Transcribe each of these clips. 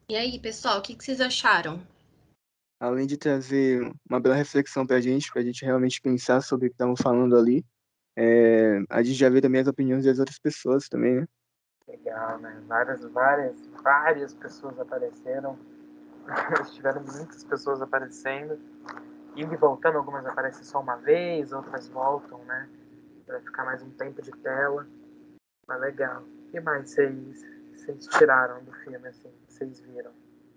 E aí, pessoal, o que vocês acharam? Além de trazer uma bela reflexão pra gente realmente pensar sobre o que estavam falando ali, a gente já vê também as opiniões das outras pessoas também, né? Legal, né? Várias pessoas apareceram. Tiveram muitas pessoas aparecendo. Indo e voltando, algumas aparecem só uma vez, outras voltam, né? Pra ficar mais um tempo de tela. Mas legal. O que mais vocês tiraram do filme, assim, vocês viram?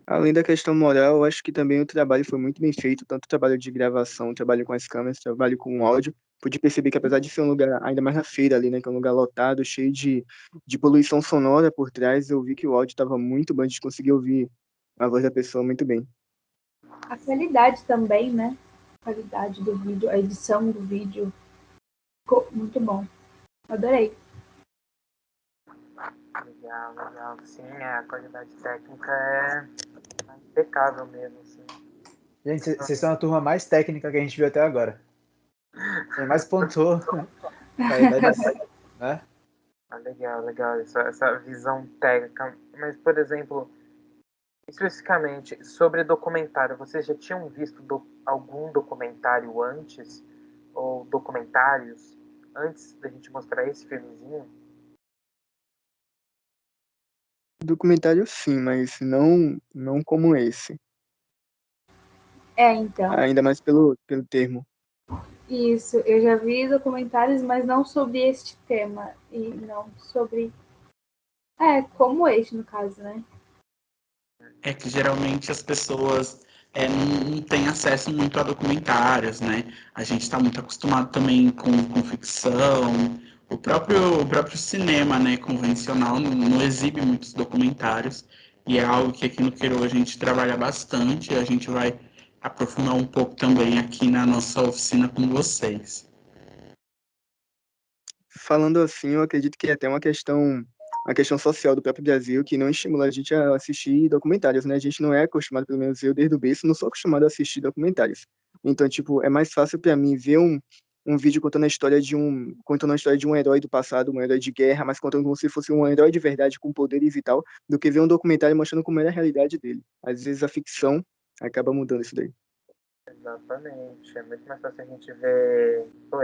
Além da questão moral, eu acho que também o trabalho foi muito bem feito, tanto o trabalho de gravação, o trabalho com as câmeras, o trabalho com o áudio. Pude perceber que apesar de ser um lugar, ainda mais na feira ali, né, que é um lugar lotado, cheio de poluição sonora por trás, eu vi que o áudio estava muito bom, a gente conseguia ouvir a voz da pessoa muito bem. A qualidade também, né? A qualidade do vídeo, a edição do vídeo ficou muito bom. Adorei. Legal, legal. Sim, a qualidade técnica é impecável mesmo, assim. Gente, vocês são a turma mais técnica que a gente viu até agora. Quem mais pontuou qualidade, né? Ah, legal, legal. Essa visão técnica. Mas, por exemplo, especificamente sobre documentário, vocês já tinham visto algum documentário antes? Ou documentários antes da gente mostrar esse filmezinho? Documentário sim, mas não como esse. Então. Ainda mais pelo termo. Isso, eu já vi documentários, mas não sobre este tema. E não sobre. Como este, no caso, né? É que geralmente as pessoas não têm acesso muito a documentários, né? A gente está muito acostumado também com ficção. O próprio cinema, né, convencional não exibe muitos documentários. E é algo que aqui no Queiro a gente trabalha bastante. E a gente vai aprofundar um pouco também aqui na nossa oficina com vocês. Falando assim, eu acredito que é até uma questão social do próprio Brasil que não estimula a gente a assistir documentários, né? A gente não é acostumado, pelo menos eu desde o berço, não sou acostumado a assistir documentários. Então, tipo, é mais fácil para mim ver um vídeo contando a história de um herói do passado, um herói de guerra, mas contando como se fosse um herói de verdade com poderes e tal, do que ver um documentário mostrando como era a realidade dele. Às vezes a ficção acaba mudando isso daí. Exatamente. É muito mais fácil a gente ver. Pô,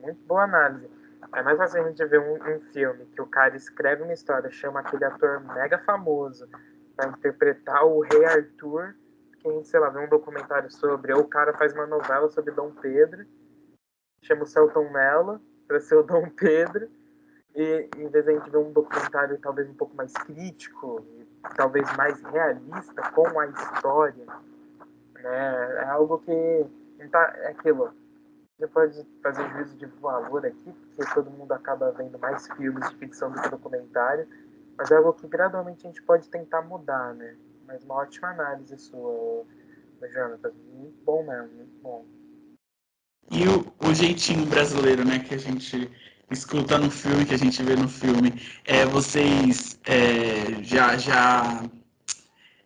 muito boa análise. É mais fácil a gente ver um filme que o cara escreve uma história, chama aquele ator mega famoso para interpretar o Rei Arthur, que a gente, sei lá, vê um documentário sobre, ou o cara faz uma novela sobre Dom Pedro, chama o Selton Mello para ser o Dom Pedro, e em vez de a gente ver um documentário talvez um pouco mais crítico, e talvez mais realista com a história, né? É algo que não tá, é aquilo. Você pode fazer juízo de valor aqui, porque todo mundo acaba vendo mais filmes de ficção do que documentário, mas é algo que gradualmente a gente pode tentar mudar, né? Mas uma ótima análise sua, Jonathan. Muito bom mesmo, muito bom. E o jeitinho brasileiro, né, que a gente escuta no filme, que a gente vê no filme, vocês já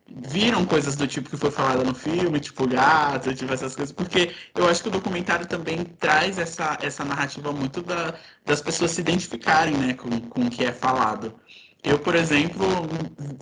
viram coisas do tipo que foi falada no filme, tipo gato, tipo essas coisas, porque eu acho que o documentário também traz essa narrativa muito das pessoas se identificarem, né, com o que é falado. Eu, por exemplo,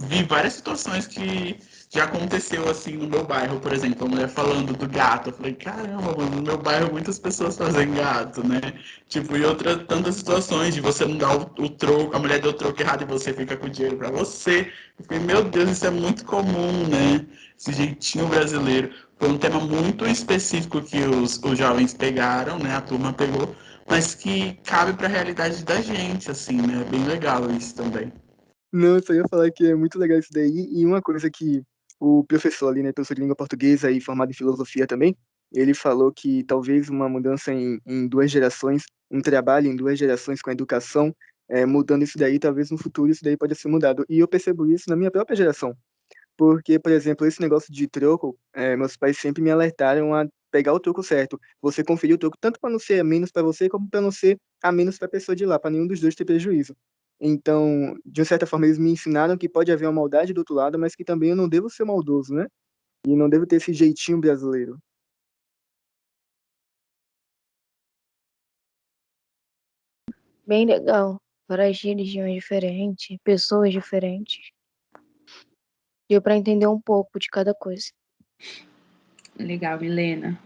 vi várias situações que já aconteceu assim no meu bairro, por exemplo, a mulher falando do gato. Eu falei, caramba, mano, no meu bairro muitas pessoas fazem gato, né? Tipo, e outras tantas situações de você não dar o troco, a mulher deu o troco errado e você fica com o dinheiro pra você. Eu falei, meu Deus, isso é muito comum, né? Esse jeitinho brasileiro. Foi um tema muito específico que os jovens pegaram, né? A turma pegou, mas que cabe para a realidade da gente, assim, né? Bem legal isso também. Não, eu só ia falar que é muito legal isso daí. E uma coisa que o professor ali, né, professor de língua portuguesa e formado em filosofia também, ele falou que talvez uma mudança em duas gerações, um trabalho em duas gerações com a educação, mudando isso daí, talvez no futuro isso daí pode ser mudado. E eu percebo isso na minha própria geração. Porque, por exemplo, esse negócio de troco, meus pais sempre me alertaram a pegar o troco certo. Você conferir o troco tanto para não ser a menos para você, como para não ser a menos para a pessoa de lá, para nenhum dos dois ter prejuízo. Então, de uma certa forma, eles me ensinaram que pode haver uma maldade do outro lado, mas que também eu não devo ser maldoso, né? E não devo ter esse jeitinho brasileiro. Bem legal. Várias religiões diferentes, pessoas diferentes. Deu para entender um pouco de cada coisa. Legal, Milena.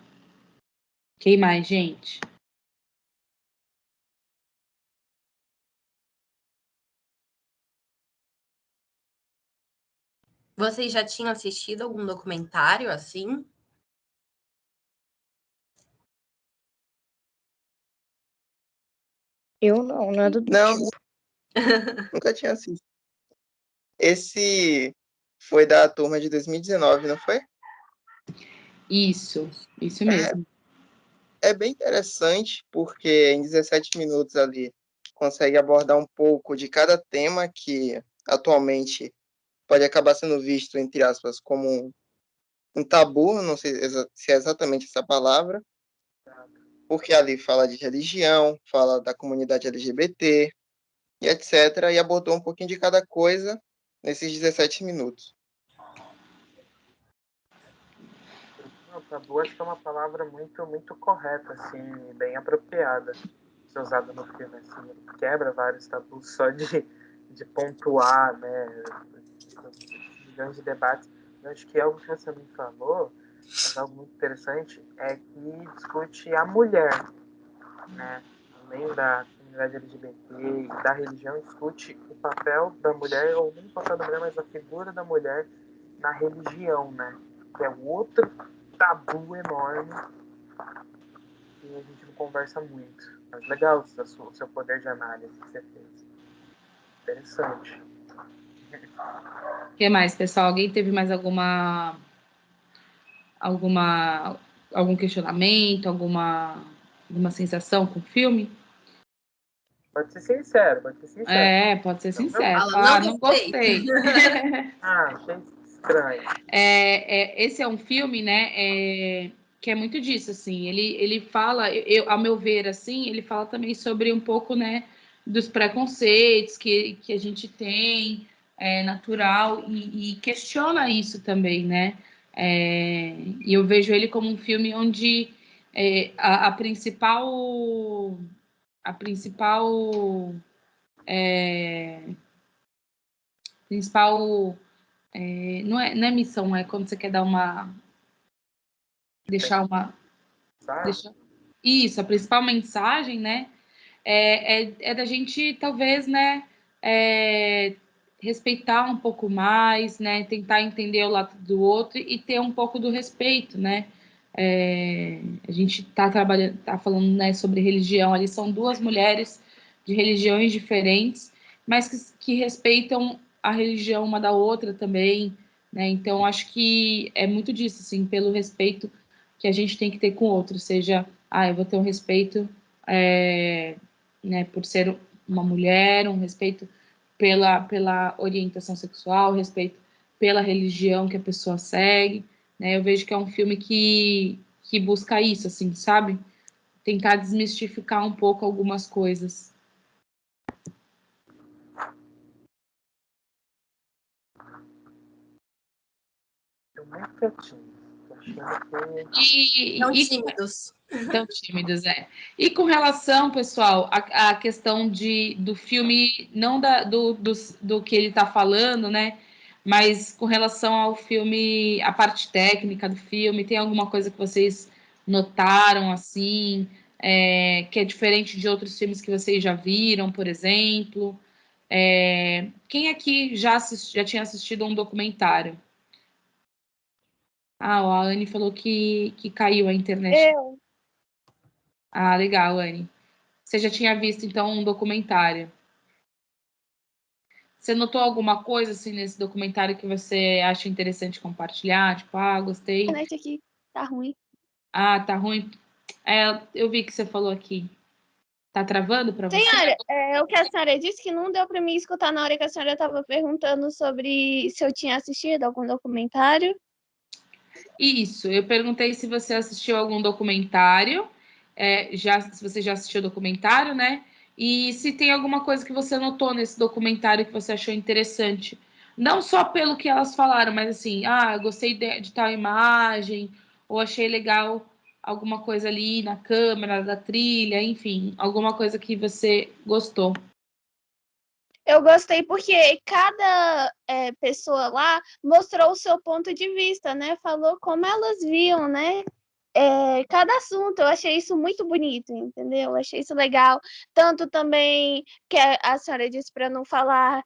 Quem mais, gente? Vocês já tinham assistido algum documentário assim? Eu não, nada do Não, tipo. nunca tinha assistido. Esse foi da turma de 2019, não foi? Isso mesmo. É bem interessante, porque em 17 minutos ali consegue abordar um pouco de cada tema que atualmente pode acabar sendo visto, entre aspas, como um tabu, não sei se é exatamente essa palavra, porque ali fala de religião, fala da comunidade LGBT e etc. E abordou um pouquinho de cada coisa nesses 17 minutos. Não, tabu acho que é uma palavra muito correta, assim, bem apropriada ser usada no filme, assim, ele quebra vários tabus só de pontuar, né, milhões de debates. Eu acho que algo que você me falou, mas algo muito interessante, é que discute a mulher, né, além da comunidade LGBT e da religião, discute o papel da mulher, ou nem o papel da mulher, mas a figura da mulher na religião, né, que é outro tabu enorme que a gente não conversa muito. Mas legal o seu poder de análise que você fez. Interessante. O que mais, pessoal? Alguém teve mais algum questionamento, alguma sensação com o filme? Pode ser sincero, pode ser sincero. Pode ser Não, sincero. Fala, Não não gostei. gostei. achei estranho. Esse é um filme, né, que é muito disso, assim, ele fala, ao meu ver, assim, ele fala também sobre um pouco, né, dos preconceitos que a gente tem, natural, e questiona isso também, né, e eu vejo ele como um filme onde a principal não é missão, é quando você quer dar deixar uma. Sabe? Isso, a principal mensagem, né? É da gente, talvez, né? Respeitar um pouco mais, né? Tentar entender o lado do outro e ter um pouco do respeito, né? A gente está trabalhando, tá falando, né, sobre religião. Ali são duas mulheres de religiões diferentes, mas que respeitam a religião uma da outra também, né? Então acho que é muito disso, assim, pelo respeito que a gente tem que ter com o outro, seja, eu vou ter um respeito, né, por ser uma mulher, um respeito pela orientação sexual, respeito pela religião que a pessoa segue, né? Eu vejo que é um filme que busca isso, assim, sabe? Tentar desmistificar um pouco algumas coisas. Tô muito quietinho. Tô achando Não E tímidos. tão tímidos, E com relação, pessoal, à questão do filme, não do que ele está falando, né? Mas com relação ao filme, a parte técnica do filme, tem alguma coisa que vocês notaram, assim, que é diferente de outros filmes que vocês já viram, por exemplo? Quem aqui já tinha assistido um documentário? A Anne falou que caiu a internet. Eu. Legal, Anne. Você já tinha visto, então, um documentário. Você notou alguma coisa, assim, nesse documentário que você acha interessante compartilhar? Tipo, gostei. A internet aqui tá ruim. Tá ruim. Eu vi que você falou aqui. Tá travando para você? Senhora, o que a senhora disse que não deu para mim escutar na hora que a senhora estava perguntando sobre se eu tinha assistido algum documentário. Isso, eu perguntei se você assistiu algum documentário, se você já assistiu o documentário, né? E se tem alguma coisa que você notou nesse documentário que você achou interessante. Não só pelo que elas falaram, mas assim, gostei de tal imagem, ou achei legal alguma coisa ali na câmera, da trilha, enfim, alguma coisa que você gostou. Eu gostei porque cada pessoa lá mostrou o seu ponto de vista, né? Falou como elas viam, né? Cada assunto. Eu achei isso muito bonito, entendeu? Eu achei isso legal. Tanto também que a senhora disse para não falar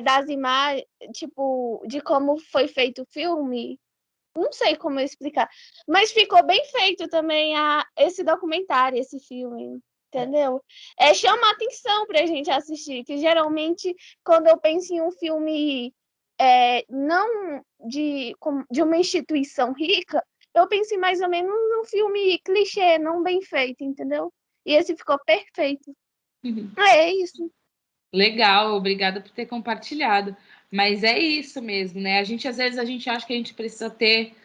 das imagens, tipo, de como foi feito o filme. Não sei como explicar, mas ficou bem feito também esse documentário, esse filme, entendeu? Chama atenção pra gente assistir, que geralmente quando eu penso em um filme não de uma instituição rica, eu penso em mais ou menos um filme clichê, não bem feito, entendeu? E esse ficou perfeito. É isso. Legal, obrigada por ter compartilhado. Mas é isso mesmo, né? Às vezes a gente acha que a gente precisa ter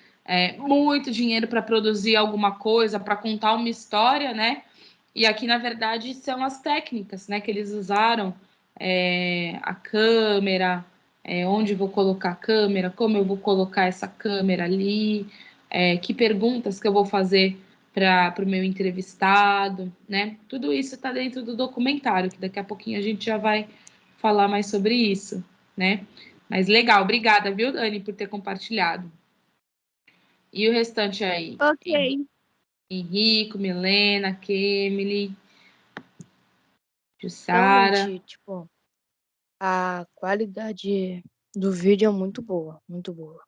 muito dinheiro para produzir alguma coisa, para contar uma história, né? E aqui, na verdade, são as técnicas, né, que eles usaram, a câmera, onde vou colocar a câmera, como eu vou colocar essa câmera ali, que perguntas que eu vou fazer para o meu entrevistado, né? Tudo isso está dentro do documentário, que daqui a pouquinho a gente já vai falar mais sobre isso, né? Mas legal, obrigada, viu, Dani, por ter compartilhado. E o restante aí? Ok. Henrico, Milena, Kemily, Jussara. Realmente, tipo, a qualidade do vídeo é muito boa, muito boa.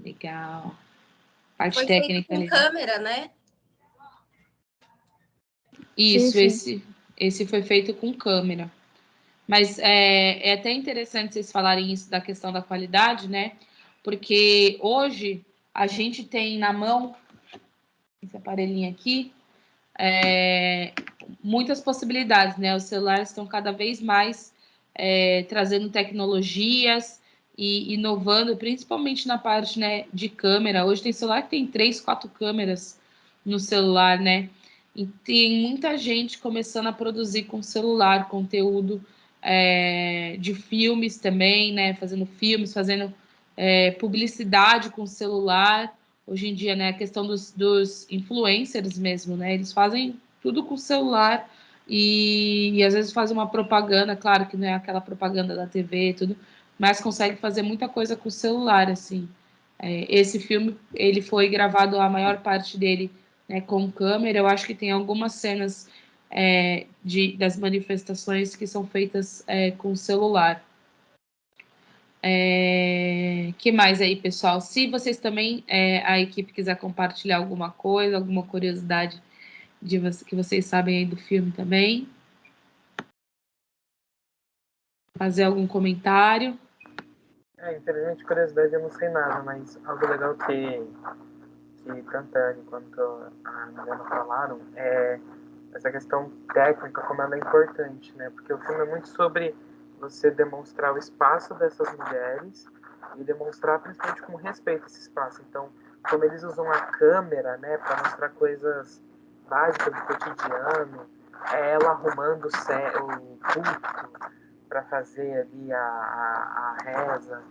Legal. Parte Foi feito técnica com ali. câmera, né? Isso, Sim. esse foi feito com câmera. Mas é até interessante vocês falarem isso da questão da qualidade, né? Porque hoje a gente tem na mão esse aparelhinho aqui, muitas possibilidades, né? Os celulares estão cada vez mais trazendo tecnologias e inovando, principalmente na parte, né, de câmera. Hoje tem celular que tem 3, 4 câmeras no celular, né? E tem muita gente começando a produzir com celular conteúdo de filmes também, né? Fazendo filmes, fazendo publicidade com celular. Hoje em dia, né, a questão dos influencers mesmo, né? Eles fazem tudo com o celular e às vezes fazem uma propaganda, claro que não é aquela propaganda da TV e tudo, mas consegue fazer muita coisa com o celular, assim. Esse filme, ele foi gravado, a maior parte dele, né, com câmera. Eu acho que tem algumas cenas das manifestações que são feitas com o celular. Que mais aí, pessoal? Se vocês também, a equipe quiser compartilhar alguma coisa, alguma curiosidade que vocês sabem aí do filme também. Fazer algum comentário. Infelizmente, curiosidade eu não sei nada, mas algo legal que tanto a Anne quanto a Mariana falaram é essa questão técnica, como ela é importante, né? Porque o filme é muito sobre você demonstrar o espaço dessas mulheres e demonstrar principalmente com respeito esse espaço. Então, como eles usam a câmera, né, para mostrar coisas básicas do cotidiano, ela arrumando o culto para fazer ali a reza,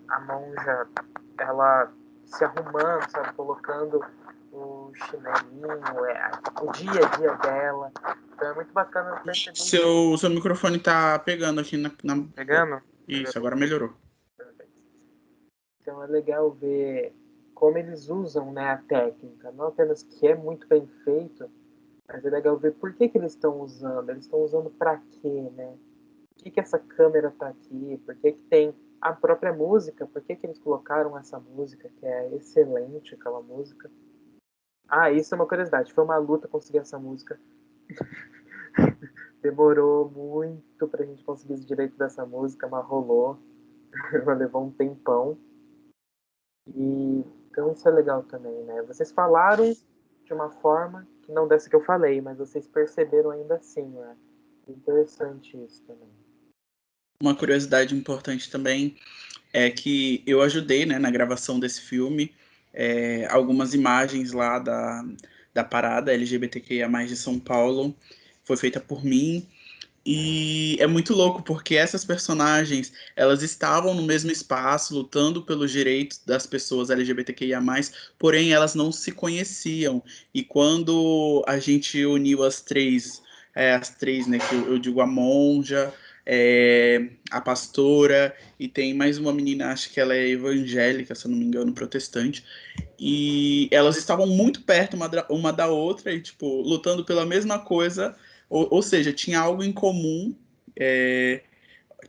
a monja, ela se arrumando, sabe, colocando o chinelinho, o dia a dia dela. Então é muito bacana perceber. Seu microfone tá pegando aqui na... Pegando? Isso, agora melhorou. Então é legal ver como eles usam, né, a técnica. Não apenas que é muito bem feito, mas é legal ver por que eles estão usando. Eles estão usando para quê, né? Por que essa câmera tá aqui? Por que tem a própria música? Por que eles colocaram essa música, que é excelente, aquela música? Isso é uma curiosidade. Foi uma luta conseguir essa música. Demorou muito pra gente conseguir os direitos dessa música, mas rolou. Levou um tempão. E então isso é legal também, né? Vocês falaram de uma forma que não dessa que eu falei, mas vocês perceberam ainda assim, né? Interessante isso também. Uma curiosidade importante também é que eu ajudei, né, na gravação desse filme. Algumas imagens lá da parada LGBTQIA+, de São Paulo foi feita por mim. E é muito louco, porque essas personagens, elas estavam no mesmo espaço, lutando pelos direitos das pessoas LGBTQIA+, porém elas não se conheciam. E quando a gente uniu as três as três, né? Que eu digo a monja, a pastora, e tem mais uma menina, acho que ela é evangélica, se eu não me engano, protestante. E elas estavam muito perto uma da outra e, tipo, lutando pela mesma coisa, ou seja, tinha algo em comum,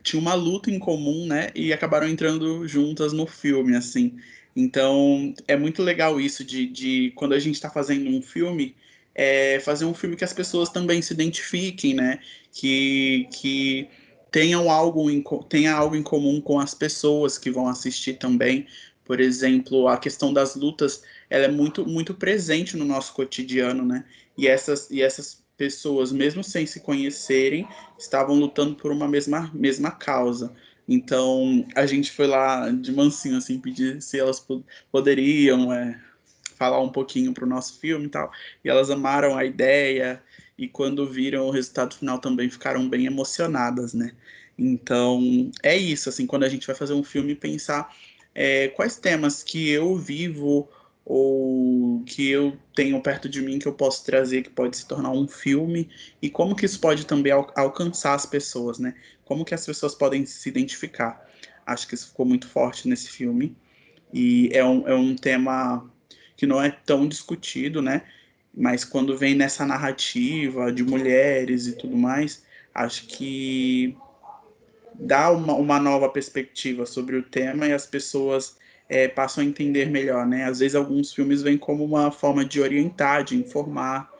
tinha uma luta em comum, né? E acabaram entrando juntas no filme, assim. Então, é muito legal isso de quando a gente está fazendo um filme, fazer um filme que as pessoas também se identifiquem, né? Que tenha algo em comum com as pessoas que vão assistir também. Por exemplo, a questão das lutas, ela é muito, muito presente no nosso cotidiano, né? E essas pessoas, mesmo sem se conhecerem, estavam lutando por uma mesma causa. Então, a gente foi lá de mansinho, assim, pedir se elas poderiam falar um pouquinho para o nosso filme e tal. E elas amaram a ideia, e quando viram o resultado final também ficaram bem emocionadas, né? Então, é isso, assim, quando a gente vai fazer um filme, pensar quais temas que eu vivo ou que eu tenho perto de mim que eu posso trazer, que pode se tornar um filme, e como que isso pode também alcançar as pessoas, né? Como que as pessoas podem se identificar. Acho que isso ficou muito forte nesse filme, e é um tema que não é tão discutido, né? Mas quando vem nessa narrativa de mulheres e tudo mais, acho que dá uma nova perspectiva sobre o tema e as pessoas passam a entender melhor, né? Às vezes alguns filmes vêm como uma forma de orientar, de informar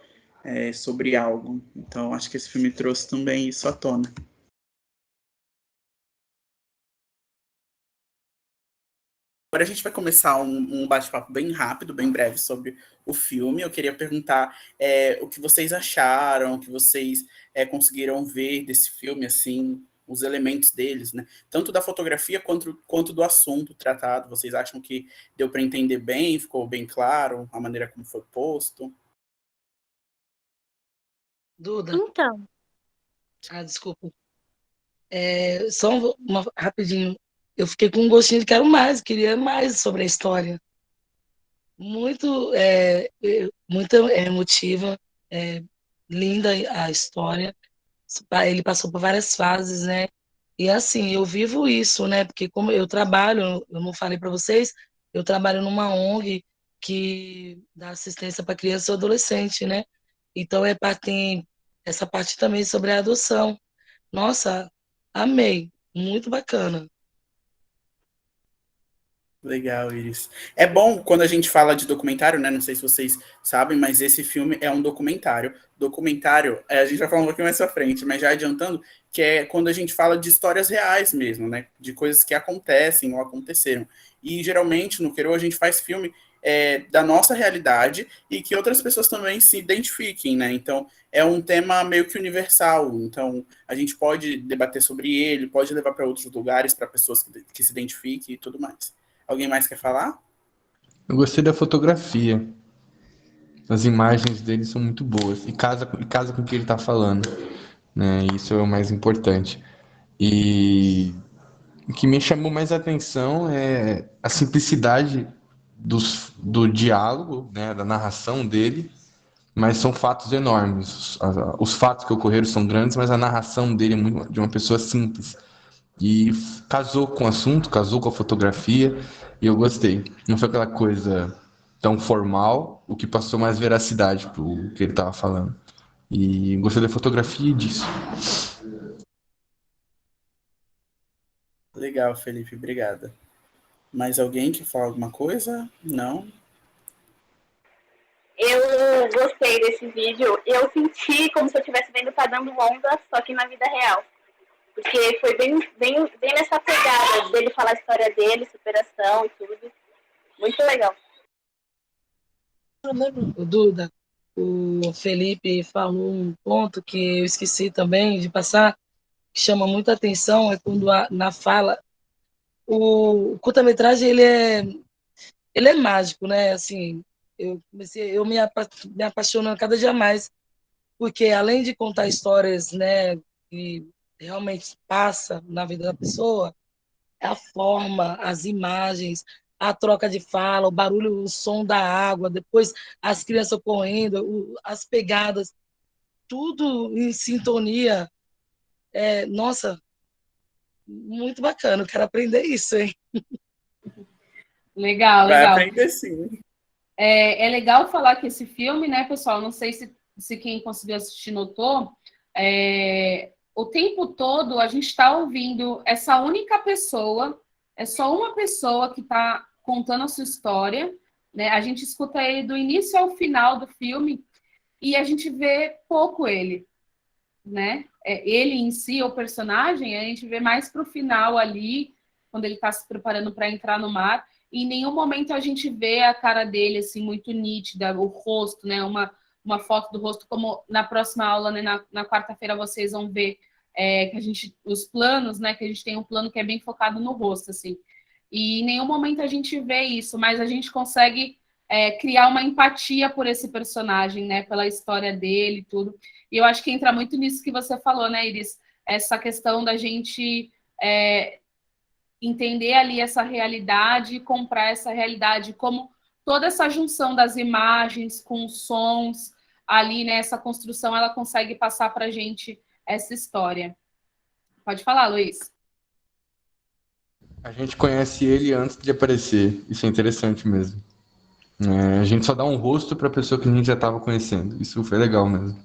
sobre algo. Então acho que esse filme trouxe também isso à tona. Agora a gente vai começar um bate-papo bem rápido, bem breve sobre o filme. Eu queria perguntar o que vocês acharam, o que vocês conseguiram ver desse filme, assim, os elementos deles, né? Tanto da fotografia quanto do assunto tratado. Vocês acham que deu para entender bem, ficou bem claro a maneira como foi posto? Duda, Então, desculpa. Só rapidinho. Eu fiquei com um gostinho de quero mais, queria mais sobre a história. Muito, muito emotiva, linda a história. Ele passou por várias fases, né? E assim, eu vivo isso, né? Porque como eu trabalho, eu não falei para vocês, eu trabalho numa ONG que dá assistência para criança e adolescente, né? Então tem essa parte também sobre a adoção. Nossa, amei, muito bacana. Legal, Iris. É bom quando a gente fala de documentário, né? Não sei se vocês sabem, mas esse filme é um documentário. Documentário, a gente vai falar um pouquinho mais pra frente, mas já adiantando, que é quando a gente fala de histórias reais mesmo, né? De coisas que acontecem ou aconteceram. E geralmente no Queiro a gente faz filme da nossa realidade e que outras pessoas também se identifiquem, né? Então é um tema meio que universal. Então a gente pode debater sobre ele, pode levar para outros lugares, para pessoas que se identifiquem e tudo mais. Alguém mais quer falar? Eu gostei da fotografia. As imagens dele são muito boas. E casa com o que ele está falando. Né? Isso é o mais importante. E o que me chamou mais a atenção é a simplicidade do diálogo, né? Da narração dele. Mas são fatos enormes. Os fatos que ocorreram são grandes, mas a narração dele é muito de uma pessoa simples. E casou com o assunto, casou com a fotografia, e eu gostei. Não foi aquela coisa tão formal, o que passou mais veracidade pro que ele estava falando. E gostei da fotografia e disso. Legal, Felipe, obrigada. Mais alguém que fala alguma coisa? Não? Eu gostei desse vídeo. Eu senti como se eu estivesse vendo Tá Dando Onda, só que na vida real. Porque foi bem nessa pegada dele falar a história dele, superação e tudo. Muito legal. Duda, o Felipe falou um ponto que eu esqueci também de passar, que chama muita atenção, é quando na fala, o curta-metragem ele é mágico, né? Assim, eu me apaixono cada dia mais, porque além de contar histórias, né, que realmente passa na vida da pessoa, a forma, as imagens, a troca de fala, o barulho, o som da água, depois as crianças correndo, as pegadas. tudo em sintonia. Nossa, muito bacana. Eu quero aprender isso, hein? Legal, Vai legal. aprender sim. É legal falar que esse filme, né, pessoal? Não sei se quem conseguiu assistir notou. O tempo todo a gente está ouvindo essa única pessoa, é só uma pessoa que está contando a sua história, né? A gente escuta ele do início ao final do filme e a gente vê pouco ele, né? Ele em si, o personagem, a gente vê mais para o final ali, quando ele está se preparando para entrar no mar. E em nenhum momento a gente vê a cara dele assim muito nítida, o rosto, né? Uma foto do rosto, como na próxima aula, né? Na quarta-feira vocês vão ver que os planos, né? Que a gente tem um plano que é bem focado no rosto, assim. E em nenhum momento a gente vê isso, mas a gente consegue criar uma empatia por esse personagem, né? Pela história dele e tudo. E eu acho que entra muito nisso que você falou, né, Iris? Essa questão da gente entender ali essa realidade e comprar essa realidade, como toda essa junção das imagens com sons ali, né? Essa construção, ela consegue passar para a gente essa história. Pode falar, Luiz. A gente conhece ele antes de aparecer. Isso é interessante mesmo. A gente só dá um rosto para a pessoa que a gente já estava conhecendo. Isso foi legal mesmo.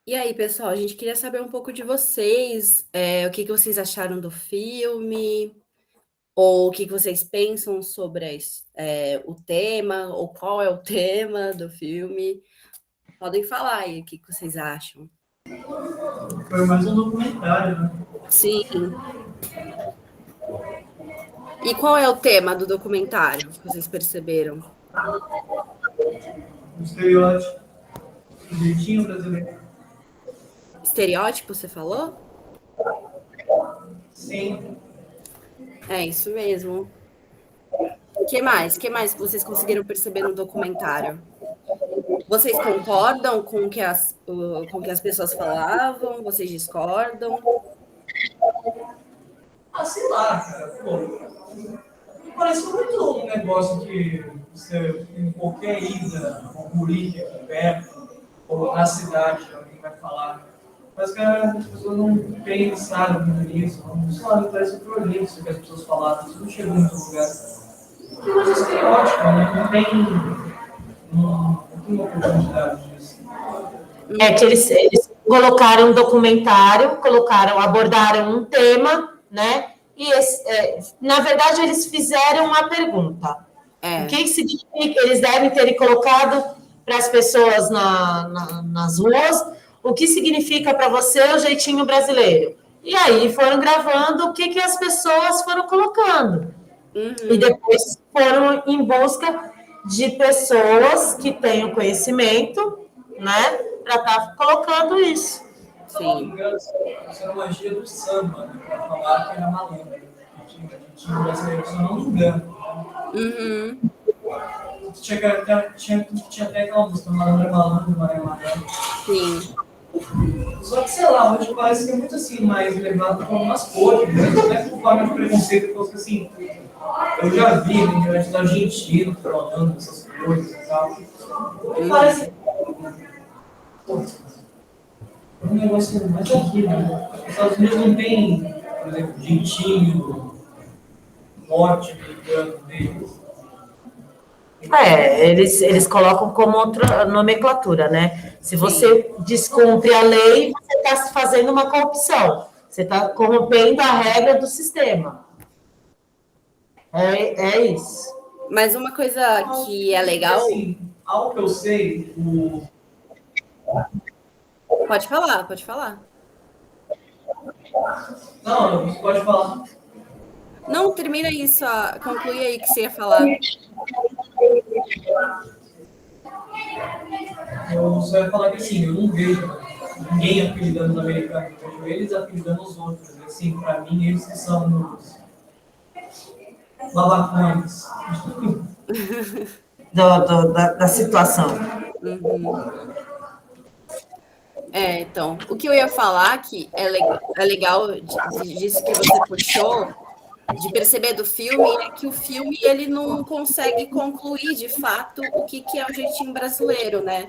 E aí, pessoal, a gente queria saber um pouco de vocês, o que vocês acharam do filme, ou o que vocês pensam sobre o tema, ou qual é o tema do filme. Podem falar aí o que vocês acham. Foi mais um documentário, né? Sim. E qual é o tema do documentário que vocês perceberam? O estereótipo. O jeitinho brasileiro. Estereótipo, você falou? Sim. É isso mesmo. O que mais? O que mais vocês conseguiram perceber no documentário? Vocês concordam com o que as pessoas falavam? Vocês discordam? Sei lá, cara. Pô, parece muito um negócio que você, em qualquer ilha, ou política aqui perto, ou na cidade, alguém vai falar. Mas que as pessoas não pensaram muito nisso. Não parece um prolixo que as pessoas falaram. Isso não chegou em muito lugar. Porque é estereótipo, né? Não tem uma oportunidade disso. Que eles colocaram um documentário, abordaram um tema, né? E na verdade eles fizeram uma pergunta. O que significa? Eles devem ter colocado para as pessoas nas ruas. O que significa para você o jeitinho brasileiro? E aí foram gravando o que as pessoas foram colocando. E depois foram em busca de pessoas que tenham conhecimento, né? Para estar colocando isso. Sim. Isso era uma magia do samba, né? Para falar que era malandro. Jeitinho brasileiro, se eu não me engano. Tinha até aquela música, Malandro é malandro, Maré é maré. Sim. Só que, sei lá, hoje parece que é muito assim, mais levado como umas cores, né? Não é por forma de preconceito, porque assim, eu já vi na internet do argentino falando essas coisas e tal. E parece. Pô, é um negócio mais horrível, né? Os Estados Unidos não tem, por exemplo, jeitinho norte-americano deles. Eles colocam como outra nomenclatura, né? Se você descumpre a lei, você está fazendo uma corrupção. Você está corrompendo a regra do sistema. É isso. Mas uma coisa que é legal... Assim, ao que eu sei, Pode falar. Não, você pode falar. Não, termina isso, conclui aí que você ia falar. Eu só ia falar que assim, eu não vejo ninguém apelidando os americanos, eu vejo eles apelidando os outros. Assim, para mim, eles que são os babacões. Da situação. Então, o que eu ia falar que é legal disso que você puxou de perceber do filme é que o filme ele não consegue concluir de fato o que é o jeitinho brasileiro, né?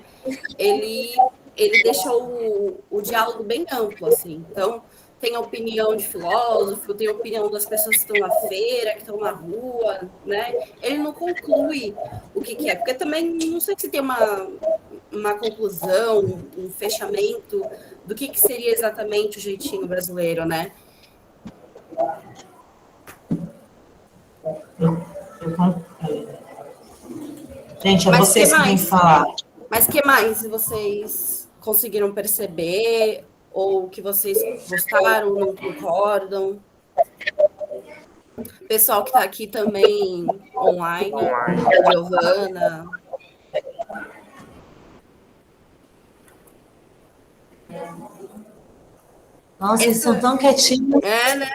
Ele deixou o diálogo bem amplo, assim. Então, tem a opinião de filósofo, tem a opinião das pessoas que estão na feira, que estão na rua, né? Ele não conclui o que é, porque também não sei se tem uma conclusão, um fechamento do que seria exatamente o jeitinho brasileiro, né? Gente, é vocês que vêm falar. Mas que mais vocês conseguiram perceber? Ou que vocês gostaram, não concordam? Pessoal que está aqui também online, a Giovana. Nossa, eles são tão quietinhos. É, né?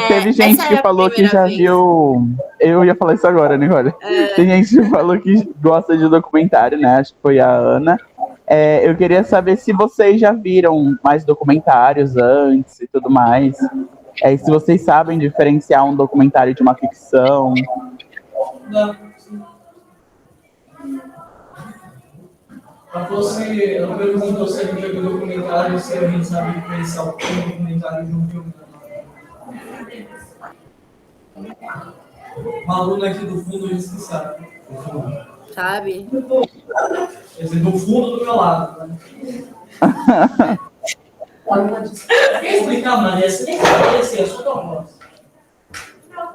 Teve gente que falou que já viu. Eu ia falar isso agora, Nicole. Tem gente que falou que gosta de documentário, né? Acho que foi a Ana. Eu queria saber se vocês já viram mais documentários antes e tudo mais. Se vocês sabem diferenciar um documentário de uma ficção. Não. Ela perguntou se a gente já viu documentário, se a gente sabe diferenciar um documentário de um filme. Uma aluna aqui do fundo disse que sabe. Sabe? Quer dizer, do fundo do meu lado. Né? Explicar, Maria, você nem sabe esse assunto ou não?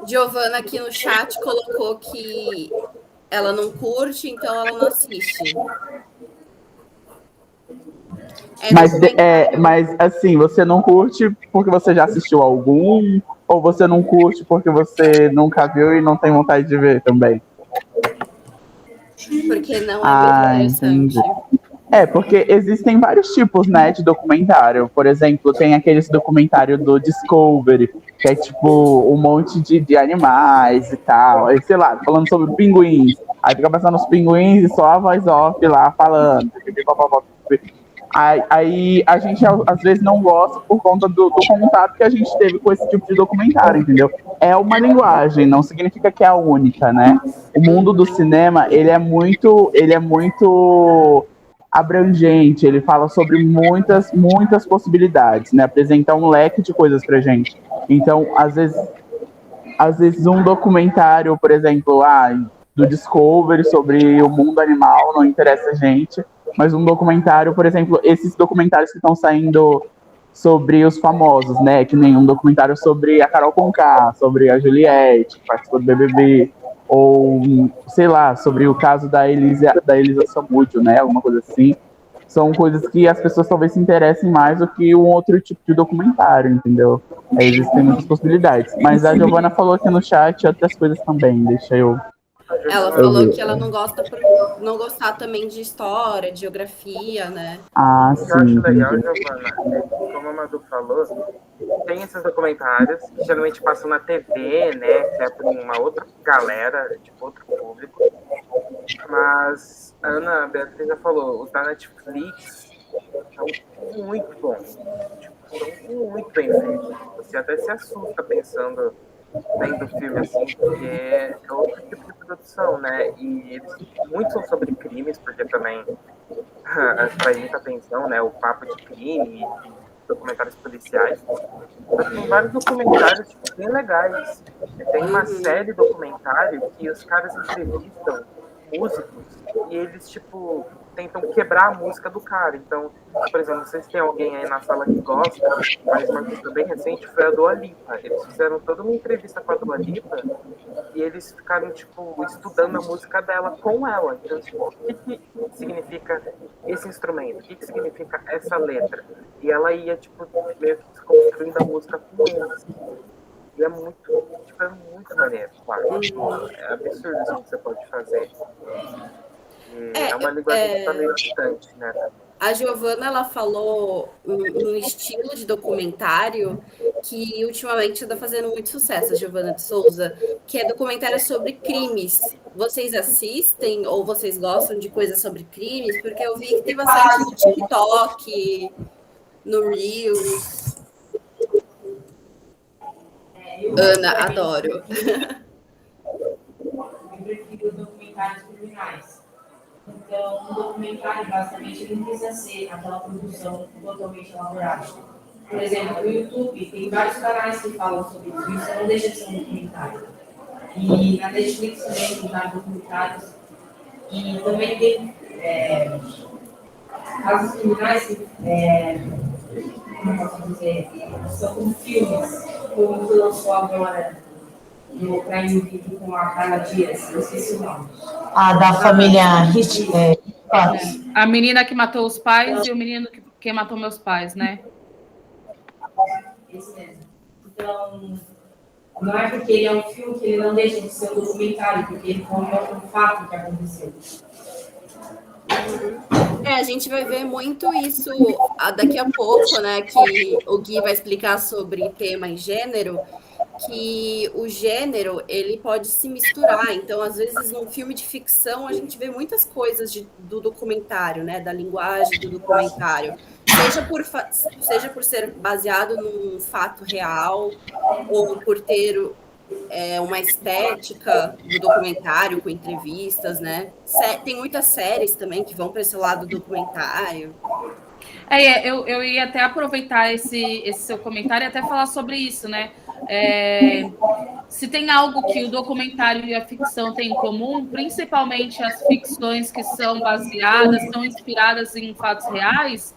Giovana aqui no chat colocou que ela não curte, então ela não assiste. Mas assim, você não curte porque você já assistiu algum? Ou você não curte porque você nunca viu e não tem vontade de ver também? Porque não é muito interessante. Entendi. Porque existem vários tipos, né, de documentário. Por exemplo, tem aqueles documentário do Discovery, que é tipo um monte de animais e tal. Aí, sei lá, falando sobre pinguins. Aí fica passando os pinguins e só a voz off lá falando. Aí a gente às vezes não gosta por conta do contato que a gente teve com esse tipo de documentário, entendeu? É uma linguagem, não significa que é a única, né? O mundo do cinema, ele é muito abrangente, ele fala sobre muitas possibilidades, né? Apresenta um leque de coisas pra gente. Então, às vezes um documentário, por exemplo, do Discovery sobre o mundo animal não interessa a gente, mas um documentário, por exemplo, esses documentários que estão saindo sobre os famosos, né? Que nem um documentário sobre a Carol Conká, sobre a Juliette, que participou do BBB, ou, sei lá, sobre o caso da Elisa Samúdio, né? Alguma coisa assim. São coisas que as pessoas talvez se interessem mais do que um outro tipo de documentário, entendeu? Existem muitas possibilidades. Mas a Giovana falou aqui no chat outras coisas também, deixa eu... Ela falou que ela não gosta por não gostar também de história, de geografia, né? O que eu acho legal, Giovana, como a Madu falou, tem esses documentários que geralmente passam na TV, né? Que é para uma outra galera, tipo, outro público. Mas a Ana Beatriz já falou, os da Netflix são muito bons. São muito bem feitos. Você até se assusta pensando vendo o filme, assim, porque é outro tipo de produção, né? E eles, muitos são sobre crimes, porque também traz muita atenção, né? O papo de crime, documentários policiais. Mas tem vários documentários tipo, bem legais. Tem uma série documentário que os caras entrevistam músicos e eles, tipo, tentam quebrar a música do cara. Então, por exemplo, não sei se tem alguém aí na sala que gosta, mas uma música bem recente foi a Dua Lipa. Eles fizeram toda uma entrevista com a Dua Lipa e eles ficaram, tipo, estudando a música dela com ela. Então, tipo, o que significa esse instrumento? O que significa essa letra? E ela ia, tipo, meio que construindo a música com eles. E é muito maneiro, claro. É absurdo isso que você pode fazer. É uma linguagem que tá meio distante, né? A Giovana, ela falou um estilo de documentário que ultimamente está fazendo muito sucesso, a Giovana de Souza, que é documentário sobre crimes. Vocês assistem ou vocês gostam de coisas sobre crimes? Porque eu vi que tem bastante no TikTok, no Reels. Ana, adoro. Eu prefiro documentários criminais. Então, um documentário, basicamente, ele não precisa ser aquela produção totalmente elaborada. Por exemplo, no YouTube, tem vários canais que falam sobre isso, isso não deixa de ser um documentário. E na Netflix também tem vários documentários. E também tem casos criminais que, como eu posso dizer, são como filmes, como que lançou agora no Prime Video com a Carla Dias, eu esqueci o nome. A da família Rich. A menina que matou os pais e o menino que matou meus pais, né? Esse mesmo. Então, não é porque ele é um filme que ele não deixa de ser um documentário, porque ele conta um fato que aconteceu. A gente vai ver muito isso daqui a pouco, né? Que o Gui vai explicar sobre tema e gênero, que o gênero ele pode se misturar. Então, às vezes, num filme de ficção, a gente vê muitas coisas do documentário, né? Da linguagem do documentário. Seja por ser baseado num fato real, ou por ter uma estética do documentário com entrevistas, né? Tem muitas séries também que vão para esse lado do documentário. Eu ia até aproveitar esse seu comentário e até falar sobre isso, né? Se tem algo que o documentário e a ficção têm em comum, principalmente as ficções que são baseadas, são inspiradas em fatos reais,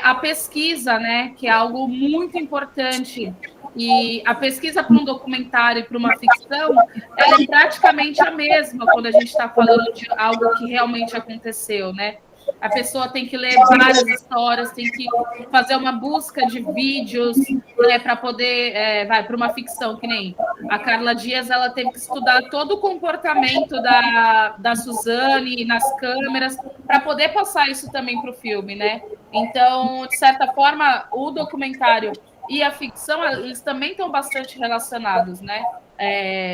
a pesquisa, né? Que é algo muito importante. E a pesquisa para um documentário e para uma ficção, ela é praticamente a mesma quando a gente está falando de algo que realmente aconteceu, né? A pessoa tem que ler várias histórias, tem que fazer uma busca de vídeos, né, para poder... para uma ficção, que nem a Carla Dias, ela teve que estudar todo o comportamento da Suzane nas câmeras para poder passar isso também para o filme, né? Então, de certa forma, o documentário e a ficção, eles também estão bastante relacionados, né?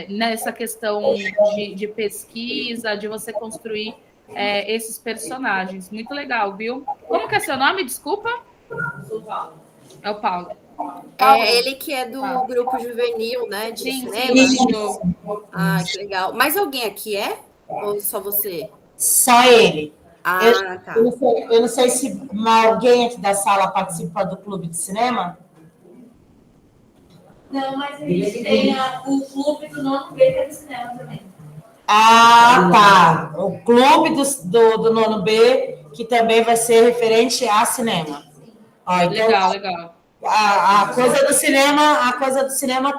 Nessa questão de pesquisa, de você construir esses personagens. Muito legal, viu? Como que é seu nome? Desculpa? Sou o Paulo. É o Paulo. Ele que é do grupo juvenil, né? De cinema. Sim. Ah, que legal. Mais alguém aqui é? Ou só você? Só ele. Tá. Eu não sei se alguém aqui da sala participa do clube de cinema. Não, mas a gente tem o clube do nono B que é do cinema também. Tá. O clube do nono B, que também vai ser referente a cinema. Então, legal. A coisa do cinema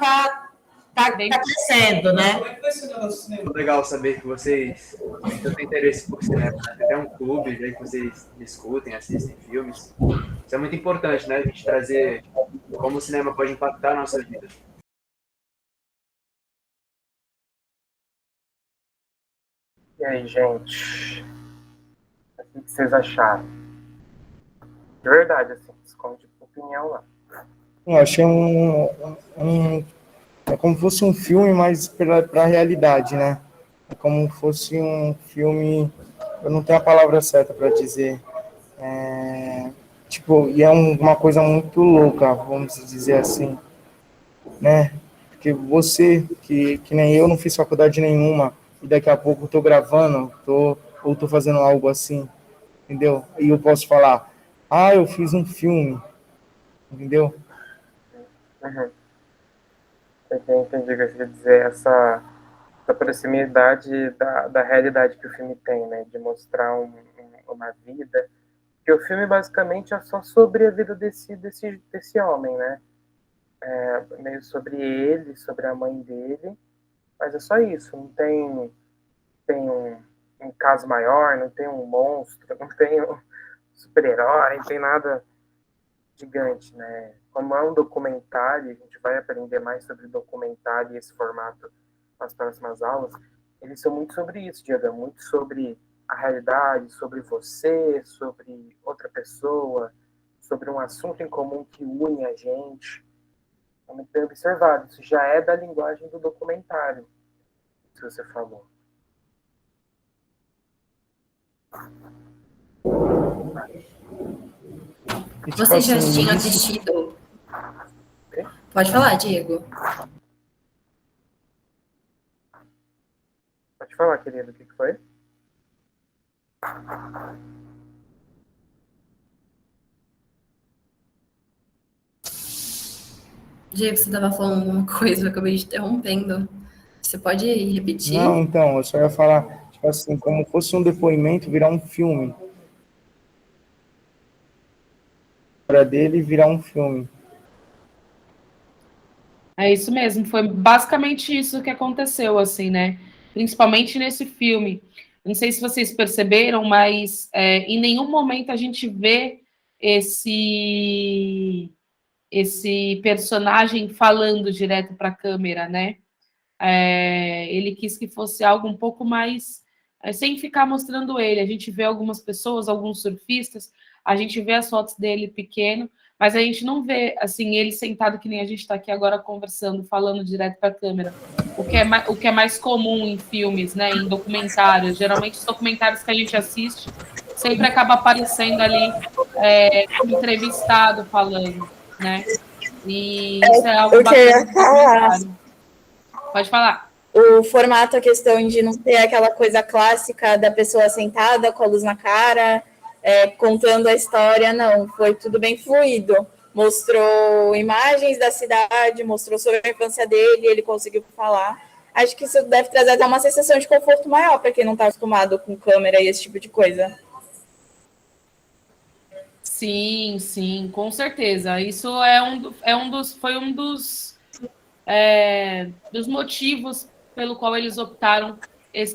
tá crescendo, né? Como é que vai ser o negócio do cinema? Legal saber que vocês têm tanto interesse por cinema, né? Tem até um clube aí que vocês discutem, assistem filmes. Isso é muito importante, né? A gente trazer como o cinema pode impactar a nossa vida. E aí, gente? O que vocês acharam? De verdade, assim, esconde opinião lá. Eu achei é como se fosse um filme, mas para a realidade, né? É como se fosse um filme, eu não tenho a palavra certa para dizer. E é uma coisa muito louca, vamos dizer assim, né? Porque você, que nem eu, não fiz faculdade nenhuma, e daqui a pouco eu tô gravando, ou tô fazendo algo assim, entendeu? E eu posso falar, eu fiz um filme, entendeu? Uhum. Eu entendi o que você quer dizer, essa proximidade da realidade que o filme tem, né? De mostrar uma vida. Porque o filme basicamente é só sobre a vida desse homem, né? Meio sobre ele, sobre a mãe dele, mas é só isso, não tem um caso maior, não tem um monstro, não tem um super-herói, não tem nada gigante, né? Como é um documentário, a gente vai aprender mais sobre documentário e esse formato nas próximas aulas, eles são muito sobre isso, Diego, é muito sobre a realidade, sobre você, sobre outra pessoa, sobre um assunto em comum que une a gente. É muito bem observado. Isso já é da linguagem do documentário, que você falou. Vocês já tinham assistido? Pode falar, Diego. falar, querido, o que foi? Diego, você estava falando alguma coisa, eu acabei te interrompendo. Você pode repetir? Não, então, eu só ia falar, tipo assim, como fosse um depoimento virar um filme. Para dele virar um filme. É isso mesmo, foi basicamente isso que aconteceu, assim, né? Principalmente nesse filme. Não sei se vocês perceberam, mas em nenhum momento a gente vê esse personagem falando direto para a câmera, né? Ele quis que fosse algo um pouco mais sem ficar mostrando ele. A gente vê algumas pessoas, alguns surfistas, a gente vê as fotos dele pequeno, mas a gente não vê assim ele sentado que nem a gente está aqui agora conversando, falando direto para a câmera. O que é mais comum em filmes, né? Em documentários. Geralmente os documentários que a gente assiste sempre acaba aparecendo ali como entrevistado falando, né? E isso é algo bastante. Pode falar. O formato, a questão de não ter aquela coisa clássica da pessoa sentada com a luz na cara, contando a história, não. Foi tudo bem fluido. Mostrou imagens da cidade, mostrou sobre a infância dele, ele conseguiu falar. Acho que isso deve trazer até uma sensação de conforto maior para quem não está acostumado com câmera e esse tipo de coisa. Sim, sim, com certeza. Isso foi um dos motivos pelo qual eles optaram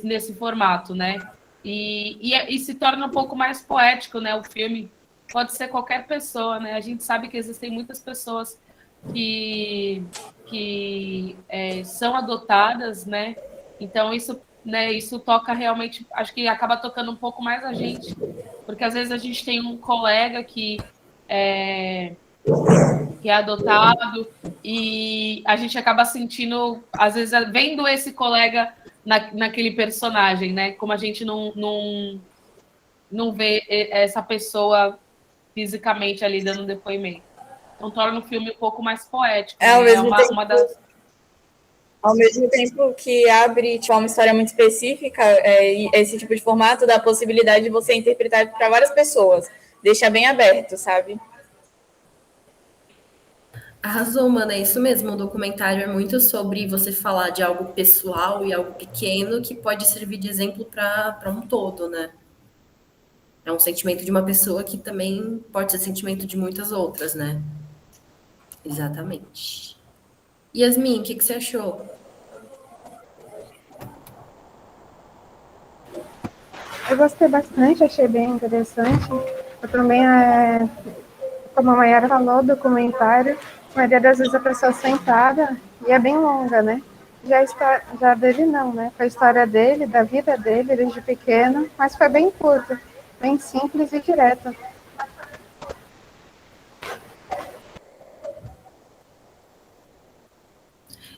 nesse formato, né? E se torna um pouco mais poético, né? O filme pode ser qualquer pessoa, né? A gente sabe que existem muitas pessoas que são adotadas, né? Então isso toca realmente, acho que acaba tocando um pouco mais a gente, porque às vezes a gente tem um colega que é adotado e a gente acaba sentindo, às vezes, vendo esse colega naquele personagem, né? Como a gente não vê essa pessoa fisicamente ali dando depoimento. Então torna o filme um pouco mais poético. Ao mesmo tempo que abre uma história muito específica, esse tipo de formato dá a possibilidade de você interpretar para várias pessoas. Deixa bem aberto, sabe? Arrasou, mana, é isso mesmo. O documentário é muito sobre você falar de algo pessoal e algo pequeno que pode servir de exemplo para um todo, né? É um sentimento de uma pessoa que também pode ser sentimento de muitas outras, né? Exatamente. Yasmin, o que você achou? Eu gostei bastante, achei bem interessante. Eu também, como a Mayara falou, documentário, a maioria das vezes a pessoa sentada e é bem longa, né? Já dele não, né? Foi a história dele, da vida dele, desde pequeno, mas foi bem curta, bem simples e direta.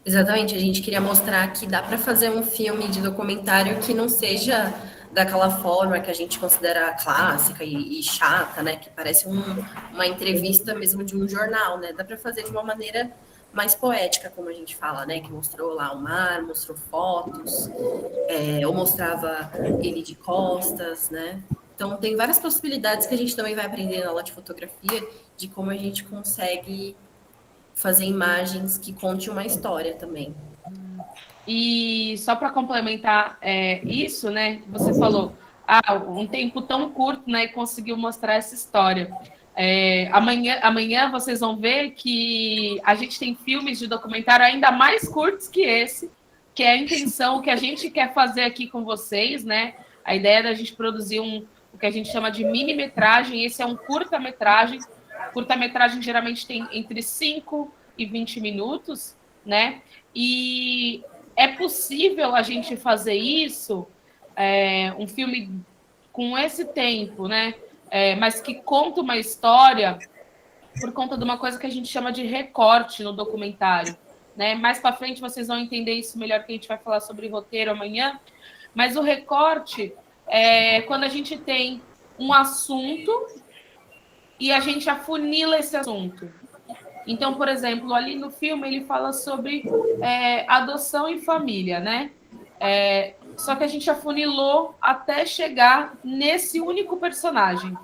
Exatamente, a gente queria mostrar que dá para fazer um filme de documentário que não seja daquela forma que a gente considera clássica e chata, né? Que parece uma entrevista mesmo de um jornal, né? Dá para fazer de uma maneira mais poética, como a gente fala, né? Que mostrou lá o mar, mostrou fotos, ou mostrava ele de costas, né? Então tem várias possibilidades que a gente também vai aprender na aula de fotografia de como a gente consegue fazer imagens que conte uma história também. E só para complementar isso, né? Você falou, um tempo tão curto, né? E conseguiu mostrar essa história. Amanhã vocês vão ver que a gente tem filmes de documentário ainda mais curtos que esse, que é a intenção, o que a gente quer fazer aqui com vocês, né? A ideia da gente produzir o que a gente chama de mini-metragem. Esse é um curta-metragem. Curta-metragem geralmente tem entre 5 e 20 minutos, né? E é possível a gente fazer isso, um filme com esse tempo, né? Mas que conta uma história por conta de uma coisa que a gente chama de recorte no documentário, né? Mais para frente vocês vão entender isso melhor, que a gente vai falar sobre roteiro amanhã. Mas o recorte é quando a gente tem um assunto e a gente afunila esse assunto. Então, por exemplo, ali no filme ele fala sobre adoção e família, né? só que a gente afunilou até chegar nesse único personagem.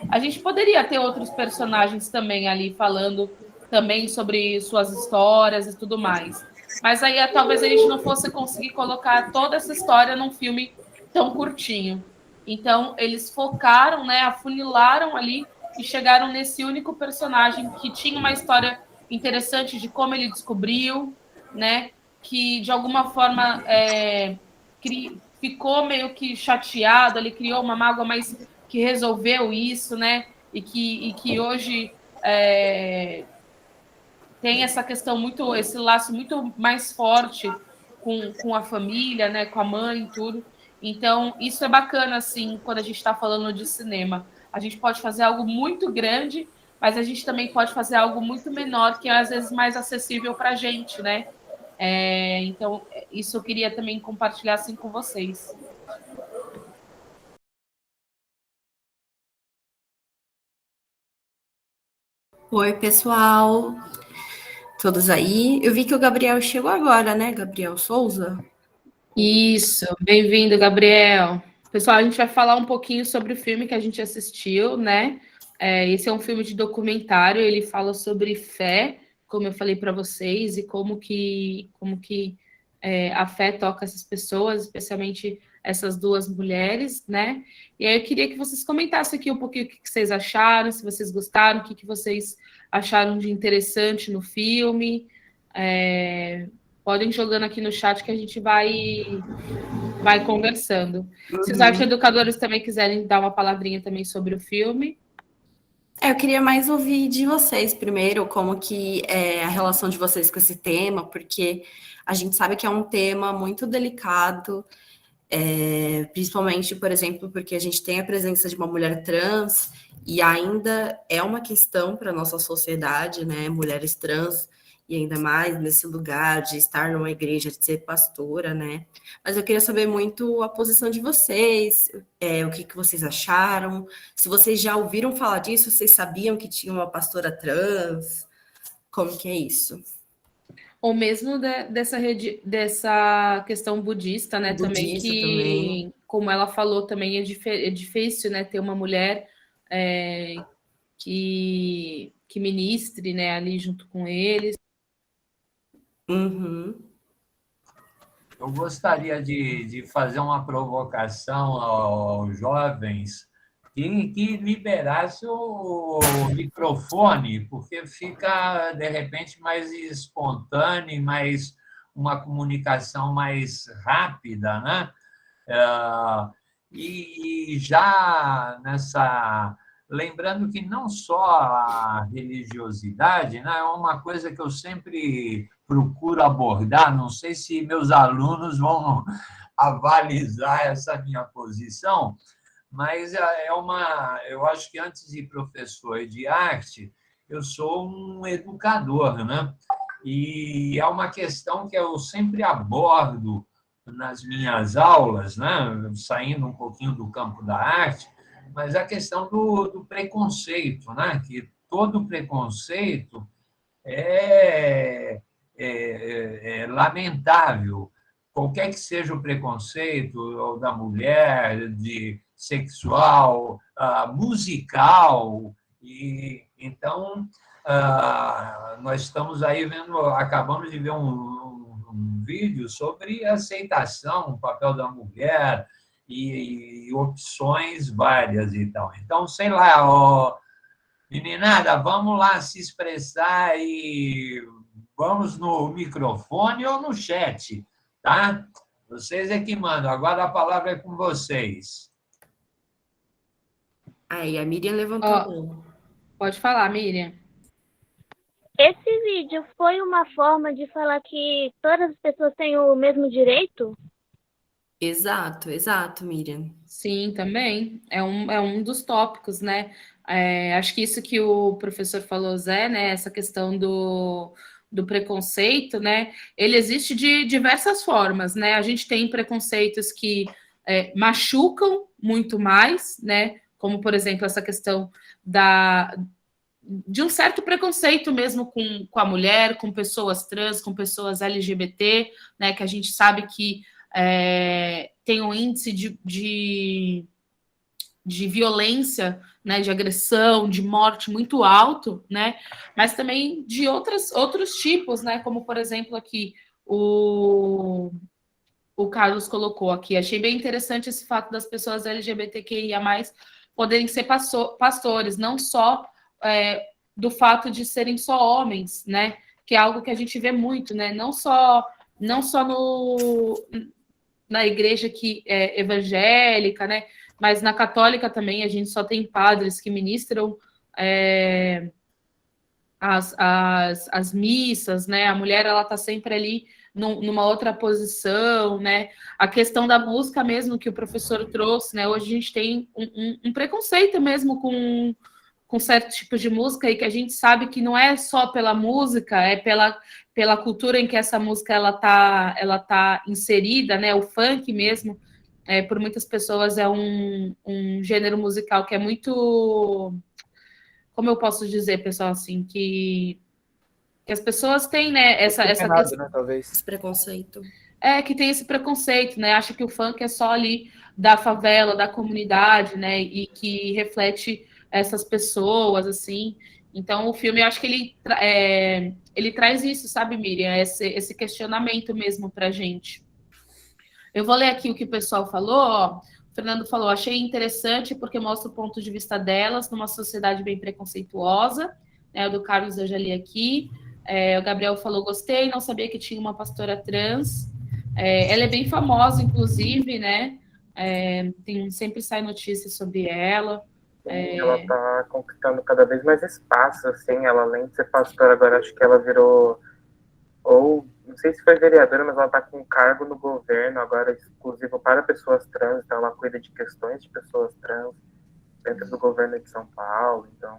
A gente poderia ter outros personagens também ali falando também sobre suas histórias e tudo mais. Mas aí talvez a gente não fosse conseguir colocar toda essa história num filme tão curtinho. Então, eles focaram, né, afunilaram ali e chegaram nesse único personagem que tinha uma história interessante de como ele descobriu, né, que de alguma forma ficou meio que chateado, ele criou uma mágoa, mas que resolveu isso, né, e que hoje tem essa questão muito, esse laço muito mais forte com a família, né, com a mãe e tudo. Então, isso é bacana, assim, quando a gente está falando de cinema. A gente pode fazer algo muito grande, mas a gente também pode fazer algo muito menor, que é, às vezes, mais acessível para a gente, né? Então, isso eu queria também compartilhar, assim, com vocês. Oi, pessoal. Todos aí? Eu vi que o Gabriel chegou agora, né? Gabriel Souza. Isso, bem-vindo, Gabriel. Pessoal, a gente vai falar um pouquinho sobre o filme que a gente assistiu, né? Esse é um filme de documentário, ele fala sobre fé, como eu falei para vocês, e como que a fé toca essas pessoas, especialmente essas duas mulheres, né? E aí eu queria que vocês comentassem aqui um pouquinho o que vocês acharam, se vocês gostaram, o que vocês acharam de interessante no filme. Podem jogando aqui no chat que a gente vai conversando. Se os arte-educadores também quiserem dar uma palavrinha também sobre o filme. Eu queria mais ouvir de vocês primeiro, como que é a relação de vocês com esse tema, porque a gente sabe que é um tema muito delicado, principalmente, por exemplo, porque a gente tem a presença de uma mulher trans e ainda é uma questão para a nossa sociedade, né? Mulheres trans, e ainda mais nesse lugar de estar numa igreja, de ser pastora, né? Mas eu queria saber muito a posição de vocês, o que vocês acharam, se vocês já ouviram falar disso, vocês sabiam que tinha uma pastora trans, como que é isso? Ou mesmo dessa questão budista, né? Budista também, como ela falou, também é difícil, né? Ter uma mulher que ministre, né? Ali junto com eles. Eu gostaria de fazer uma provocação aos jovens que liberasse o microfone, porque fica, de repente, mais espontâneo, mais uma comunicação mais rápida, né? E já lembrando que não só a religiosidade, né, é uma coisa que eu sempre procuro abordar, não sei se meus alunos vão avalizar essa minha posição, mas eu acho que antes de professor de arte, eu sou um educador, né? E é uma questão que eu sempre abordo nas minhas aulas, né? Saindo um pouquinho do campo da arte, mas a questão do preconceito, né? Que todo preconceito é lamentável. Qualquer que seja o preconceito, ou da mulher, de sexual, musical. E então, nós estamos aí acabamos de ver um vídeo sobre aceitação, o papel da mulher, e opções várias e tal. Então, sei lá, meninada, vamos lá se expressar e vamos no microfone ou no chat, tá? Vocês é que mandam. Agora a palavra é com vocês. Aí, a Miriam levantou a mão. Pode falar, Miriam. Esse vídeo foi uma forma de falar que todas as pessoas têm o mesmo direito? Exato, Miriam. Sim, também. É um dos tópicos, né? Acho que isso que o professor falou, Zé, né? Essa questão do preconceito, né? Ele existe de diversas formas, né? A gente tem preconceitos que machucam muito mais, né? Como, por exemplo, essa questão de um certo preconceito mesmo com a mulher, com pessoas trans, com pessoas LGBT, né? Que a gente sabe que tem um índice de violência, né, de agressão, de morte muito alto, né, mas também de outros tipos, né, como, por exemplo, aqui o Carlos colocou aqui. Achei bem interessante esse fato das pessoas LGBTQIA+, poderem ser pastores, não só do fato de serem só homens, né, que é algo que a gente vê muito, né, não só na igreja que é evangélica, né, mas na católica também a gente só tem padres que ministram as missas, né? A mulher ela está sempre ali numa outra posição, né? A questão da música mesmo que o professor trouxe, né? Hoje a gente tem um preconceito mesmo com certos tipos de música e que a gente sabe que não é só pela música, é pela cultura em que essa música ela tá inserida, né? O funk mesmo. Por muitas pessoas é um gênero musical que é muito, como eu posso dizer, pessoal, assim, que as pessoas têm, né, essa questão, né, talvez. Esse preconceito. Que tem esse preconceito, né, acha que o funk é só ali da favela, da comunidade, né, e que reflete essas pessoas, assim. Então, o filme, eu acho que ele traz isso, sabe, Miriam, esse questionamento mesmo pra gente. Eu vou ler aqui o que o pessoal falou, ó. O Fernando falou, achei interessante porque mostra o ponto de vista delas numa sociedade bem preconceituosa, né, o do Carlos eu já li aqui. O Gabriel falou, gostei, não sabia que tinha uma pastora trans. Ela é bem famosa, inclusive, né, sempre sai notícias sobre ela. Ela está conquistando cada vez mais espaço, assim, ela além de ser pastora, agora acho que ela virou, ou não sei se foi vereadora, mas ela está com um cargo no governo agora exclusivo para pessoas trans, então ela cuida de questões de pessoas trans dentro do governo de São Paulo, então...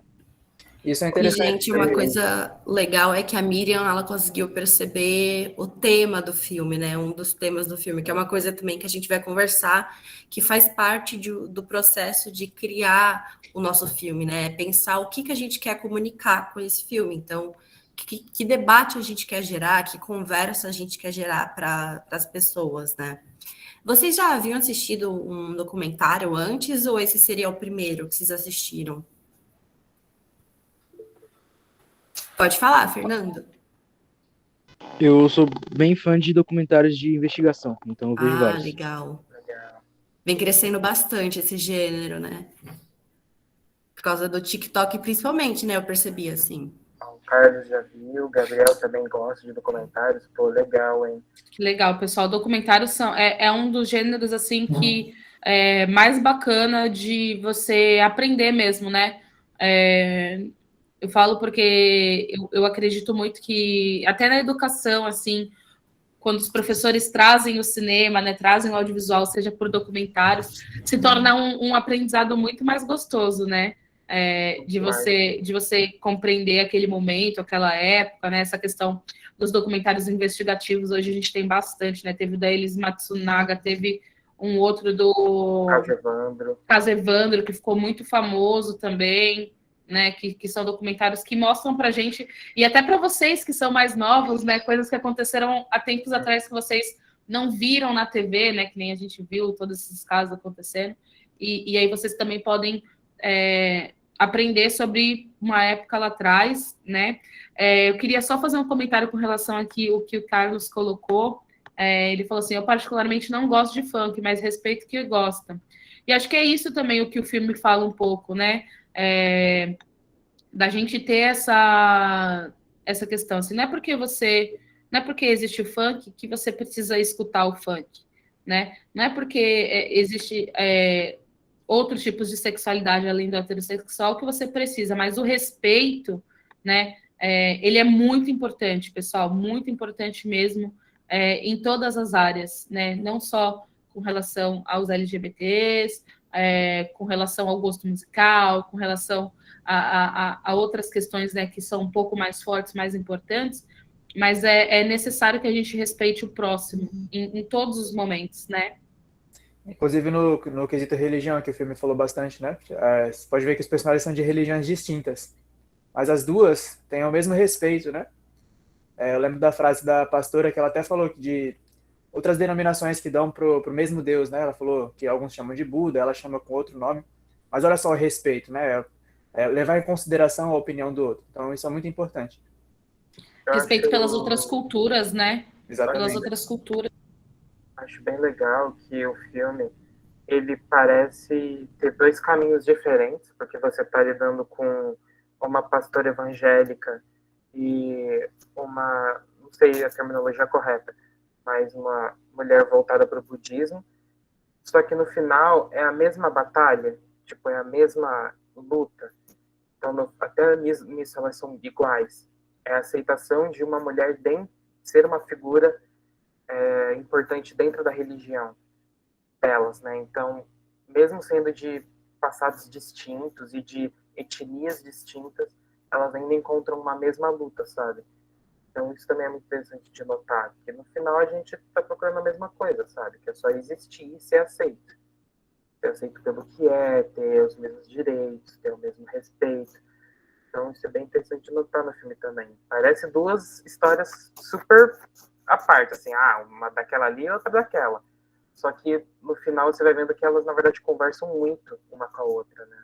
Isso é E, interessante. gente, uma coisa legal é que a Miriam, ela conseguiu perceber o tema do filme, né? Um dos temas do filme, que é uma coisa também que a gente vai conversar, que faz parte do processo de criar o nosso filme, né? Pensar o que a gente quer comunicar com esse filme. Então, que debate a gente quer gerar, que conversa a gente quer gerar para as pessoas, né? Vocês já haviam assistido um documentário antes, ou esse seria o primeiro que vocês assistiram? Pode falar, Fernando. Eu sou bem fã de documentários de investigação, então eu vejo vários. Legal. Vem crescendo bastante esse gênero, né? Por causa do TikTok, principalmente, né? Eu percebi, assim. O Carlos já viu, o Gabriel também gosta de documentários. Pô, legal, hein? Que legal, pessoal. Documentários é um dos gêneros, assim, que é mais bacana de você aprender mesmo, né? Eu falo porque eu acredito muito que, até na educação, assim, quando os professores trazem o cinema, né, trazem o audiovisual, seja por documentários, se torna um aprendizado muito mais gostoso, né? De você compreender aquele momento, aquela época, né? Essa questão dos documentários investigativos, hoje a gente tem bastante, né? Teve o da Elis Matsunaga, teve um outro do Caso Evandro, que ficou muito famoso também, né, que são documentários que mostram pra gente, e até para vocês que são mais novos, né, coisas que aconteceram há tempos atrás que vocês não viram na TV, né, que nem a gente viu todos esses casos acontecendo, e aí vocês também podem aprender sobre uma época lá atrás, né. Eu queria só fazer um comentário com relação aqui o que o Carlos colocou. Ele falou assim, eu particularmente não gosto de funk, mas respeito quem gosta. E acho que é isso também o que o filme fala um pouco, né, da gente ter essa questão, assim, não é porque existe o funk que você precisa escutar o funk, né? Não é porque existe outros tipos de sexualidade além do heterossexual que você precisa, mas o respeito, né? Ele é muito importante, pessoal, muito importante mesmo, em todas as áreas, né? Não só com relação aos LGBTs, com relação ao gosto musical, com relação a outras questões, né, que são um pouco mais fortes, mais importantes, mas é necessário que a gente respeite o próximo em todos os momentos, né? Inclusive no quesito religião, que o filme falou bastante, né? Você pode ver que os personagens são de religiões distintas, mas as duas têm o mesmo respeito, né? Eu lembro da frase da pastora que ela até falou que outras denominações que dão pro mesmo Deus, né? Ela falou que alguns chamam de Buda, ela chama com outro nome. Mas olha só o respeito, né? Levar em consideração a opinião do outro. Então, isso é muito importante. Respeito pelas outras culturas, né? Exatamente. Pelas outras culturas. Acho bem legal que o filme, ele parece ter dois caminhos diferentes, porque você está lidando com uma pastora evangélica e uma, não sei a terminologia correta, mas uma mulher voltada para o budismo. Só que no final é a mesma batalha, tipo, é a mesma luta. Então, até nisso elas são iguais. É a aceitação de uma mulher ser uma figura importante dentro da religião delas, né? Então, mesmo sendo de passados distintos e de etnias distintas, elas ainda encontram uma mesma luta, sabe? Então, isso também é muito interessante de notar, que no final a gente está procurando a mesma coisa, sabe? Que é só existir e ser aceito. Ser aceito pelo que é, ter os mesmos direitos, ter o mesmo respeito. Então, isso é bem interessante de notar no filme também. Parece duas histórias super à parte, assim, uma daquela ali e outra daquela. Só que no final você vai vendo que elas, na verdade, conversam muito uma com a outra, né?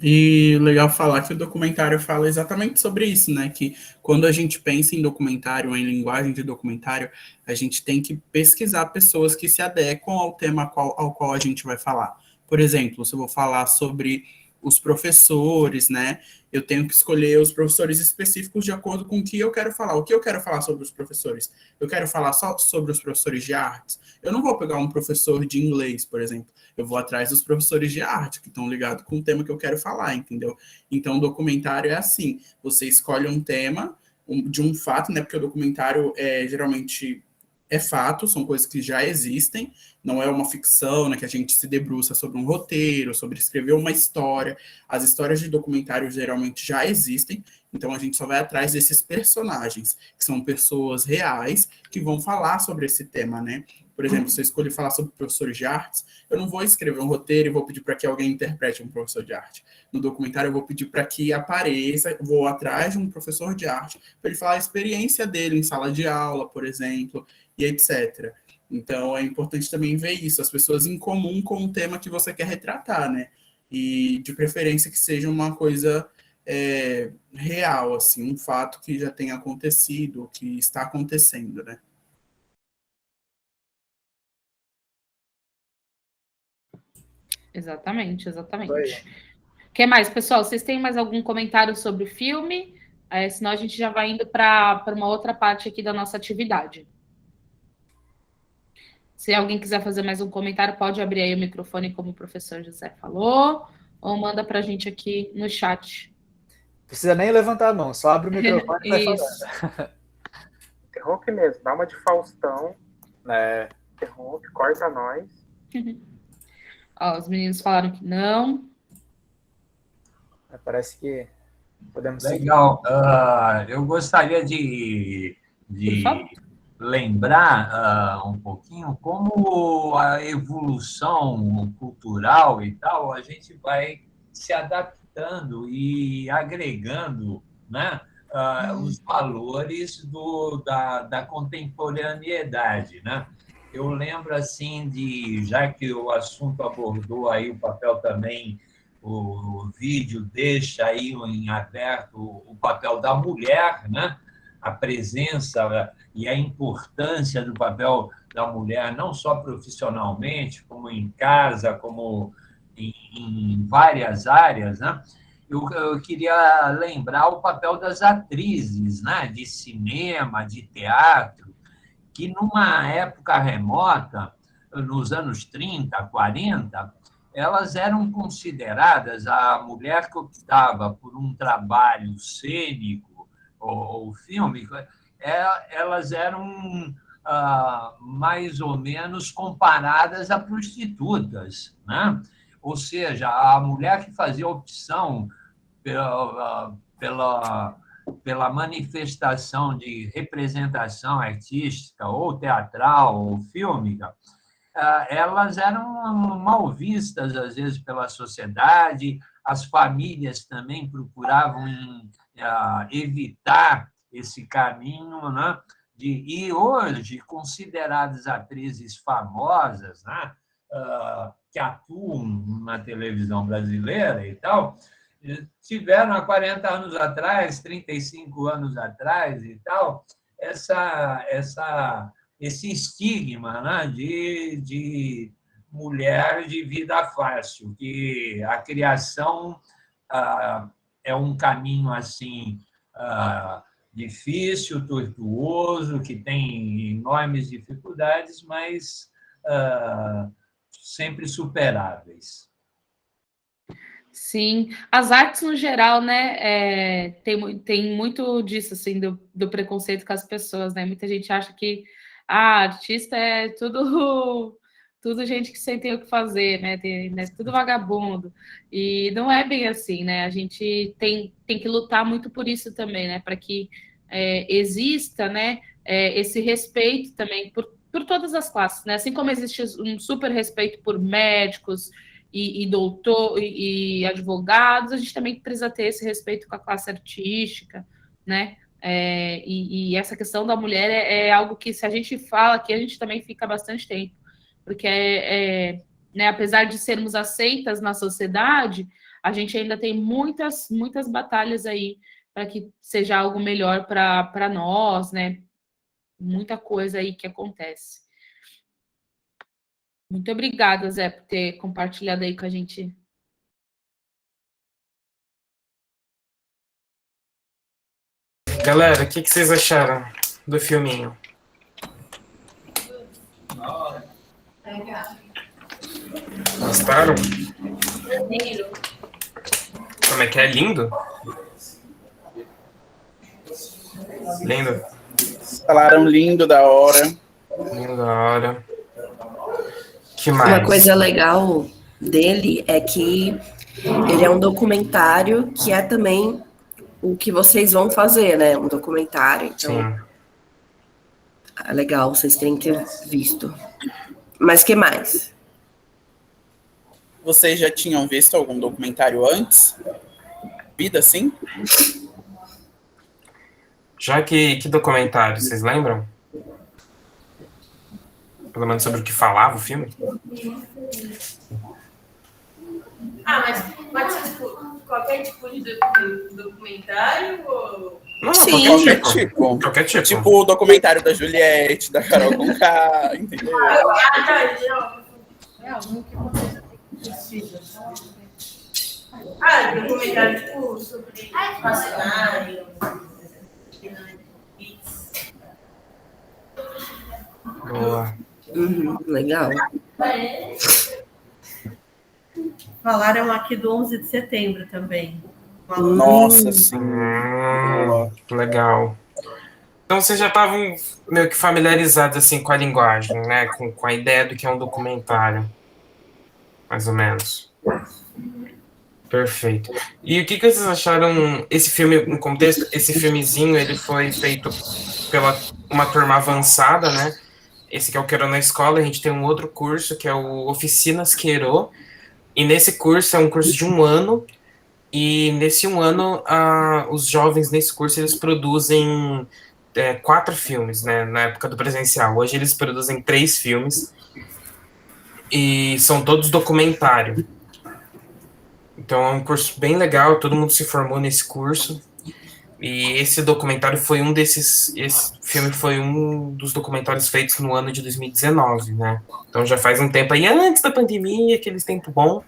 E legal falar que o documentário fala exatamente sobre isso, né? Que quando a gente pensa em documentário, em linguagem de documentário, a gente tem que pesquisar pessoas que se adequam ao tema ao qual a gente vai falar. Por exemplo, se eu vou falar sobre os professores, né? Eu tenho que escolher os professores específicos de acordo com o que eu quero falar. O que eu quero falar sobre os professores? Eu quero falar só sobre os professores de artes? Eu não vou pegar um professor de inglês, por exemplo. Eu vou atrás dos professores de arte, que estão ligados com o tema que eu quero falar, entendeu? Então, o documentário é assim. Você escolhe um tema de um fato, né? Porque o documentário geralmente é fato, são coisas que já existem, não é uma ficção, né, que a gente se debruça sobre um roteiro, sobre escrever uma história. As histórias de documentário geralmente já existem, então a gente só vai atrás desses personagens, que são pessoas reais, que vão falar sobre esse tema, né? Por exemplo, se eu escolher falar sobre professores de artes, eu não vou escrever um roteiro e vou pedir para que alguém interprete um professor de arte. No documentário, eu vou pedir para que apareça, vou atrás de um professor de arte, para ele falar a experiência dele em sala de aula, por exemplo, e etc. Então, é importante também ver isso, as pessoas em comum com o tema que você quer retratar, né? E, de preferência, que seja uma coisa real, assim, um fato que já tenha acontecido, que está acontecendo, né? Exatamente, exatamente. O que mais, pessoal? Vocês têm mais algum comentário sobre o filme? Senão a gente já vai indo para uma outra parte aqui da nossa atividade. Se alguém quiser fazer mais um comentário, pode abrir aí o microfone, como o professor José falou, ou manda para a gente aqui no chat. Não precisa nem levantar a mão, só abre o microfone e vai falando. Interrompe mesmo, dá uma de Faustão. Interrompe, corta nós. Ó, os meninos falaram que não. Parece que podemos seguir. Legal. Eu gostaria de lembrar um pouquinho como a evolução cultural e tal, a gente vai se adaptando e agregando, né, os valores da contemporaneidade, né? Eu lembro, assim, já que o assunto abordou aí o papel também, o vídeo deixa aí em aberto o papel da mulher, né? A presença e a importância do papel da mulher, não só profissionalmente, como em casa, como em várias áreas, né? Eu queria lembrar o papel das atrizes, né? De cinema, de teatro, que numa época remota, nos anos 30, 40, elas eram consideradas, a mulher que optava por um trabalho cênico ou fílmico, elas eram mais ou menos comparadas a prostitutas, né? Ou seja, a mulher que fazia opção pela manifestação de representação artística ou teatral ou fílmica, elas eram mal vistas, às vezes, pela sociedade, as famílias também procuravam evitar esse caminho, né, E hoje, consideradas atrizes famosas, né, que atuam na televisão brasileira e tal, tiveram há 40 anos atrás, 35 anos atrás e tal, esse estigma, né, de mulher de vida fácil, que a criação é um caminho assim difícil, tortuoso, que tem enormes dificuldades, mas sempre superáveis. Sim, as artes no geral, né, tem muito disso, assim, do preconceito com as pessoas, né? Muita gente acha que artista é tudo gente que sem ter o que fazer, né? Tudo vagabundo. E não é bem assim, né? A gente tem que lutar muito por isso também, né? Para que exista, né, esse respeito também por todas as classes, né? Assim como existe um super respeito por médicos e doutor e advogados, a gente também precisa ter esse respeito com a classe artística, né? E essa questão da mulher é algo que, se a gente fala aqui, a gente também fica bastante tempo, porque né, apesar de sermos aceitas na sociedade, a gente ainda tem muitas batalhas aí para que seja algo melhor para nós, né? Muita coisa aí que acontece. Muito obrigada, Zé, por ter compartilhado aí com a gente. Galera, o que vocês acharam do filminho? Gostaram? Como é que é? Lindo? Lindo? Falaram lindo, da hora. Lindo, da hora. Que mais? Uma coisa legal dele é que ele é um documentário que é também o que vocês vão fazer, né? Um documentário. Então, sim. É legal, vocês têm que ter visto. Mas que mais? Vocês já tinham visto algum documentário antes? Vida, assim? Já que documentário, vocês lembram? Pelo menos sobre o que falava o filme? Mas pode ser qualquer tipo de documentário ou... Não, Sim, qualquer tipo. Tipo o documentário da Juliette, da Carol Conká, entendeu? Documentário tipo sobre cenário. Boa. Legal. Falaram aqui do 11 de setembro também. Nossa, sim. Legal. Então vocês já estavam meio que familiarizados assim com a linguagem, né? Com a ideia do que é um documentário. Mais ou menos. Perfeito. E o que vocês acharam, esse filme, no contexto, esse filmezinho, ele foi feito pela uma turma avançada, né? Esse que é o Queiro na Escola, a gente tem um outro curso, que é o Oficinas Queiro, e nesse curso é um curso de 1 ano, e nesse 1 ano, os jovens nesse curso, eles produzem 4 filmes, né? Na época do presencial. Hoje eles produzem 3 filmes, e são todos documentário. Então é um curso bem legal, todo mundo se formou nesse curso. E esse documentário foi esse filme foi um dos documentários feitos no ano de 2019, né? Então já faz um tempo aí, antes da pandemia, aqueles tempos bons,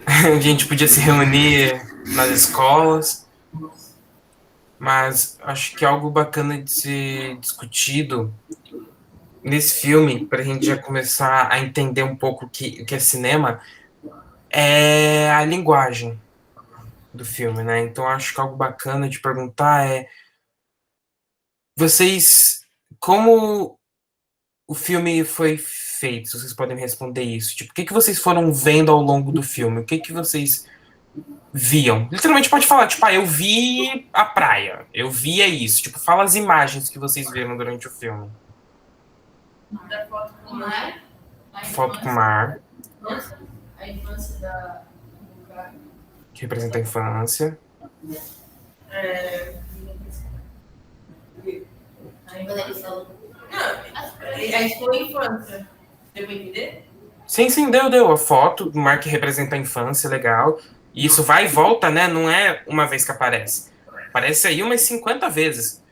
a gente podia se reunir nas escolas. Mas acho que algo bacana de ser discutido nesse filme, para a gente já começar a entender um pouco o que é cinema, é a linguagem do filme, né? Então acho que algo bacana de perguntar é vocês, como o filme foi feito, se vocês podem me responder isso, tipo, o que vocês foram vendo ao longo do filme, o que vocês viam, literalmente pode falar, tipo, eu vi a praia, eu via isso, tipo, fala as imagens que vocês viram durante o filme. Da foto com o mar. Foto com o mar. A infância do cara. Que representa a É expor a infância. Deu pra entender? Sim, deu. A foto, o Mark representa a infância, legal. E isso vai e volta, né? Não é uma vez que aparece. Aparece aí umas 50 vezes.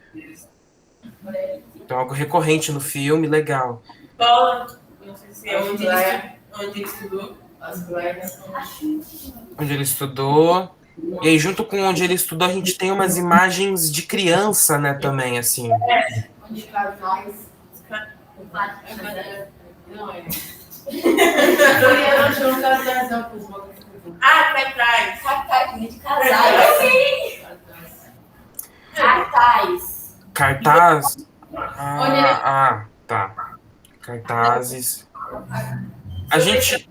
Então, algo recorrente no filme, legal. Escola, não sei se é onde ele estudou. Onde ele estudou. E aí, junto com onde ele estudou, a gente tem umas imagens de criança, né, também, assim. Onde casais. Não é. Cartaz. Cartaz de casais. Sim. Cartaz. Cartaz? Tá. Cartazes. A gente...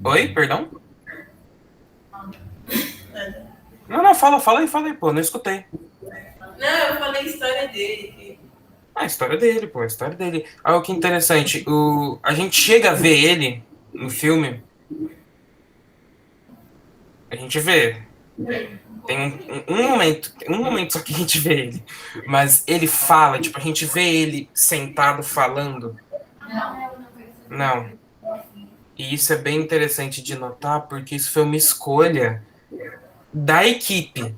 Oi, perdão? Não, fala aí, pô, não escutei. Não, eu falei a história dele. A história dele, pô, a história dele. Olha que interessante, a gente chega a ver ele no filme, a gente vê, tem um momento só que a gente vê ele, mas ele fala, tipo, a gente vê ele sentado falando. Não. E isso é bem interessante de notar, porque isso foi uma escolha da equipe,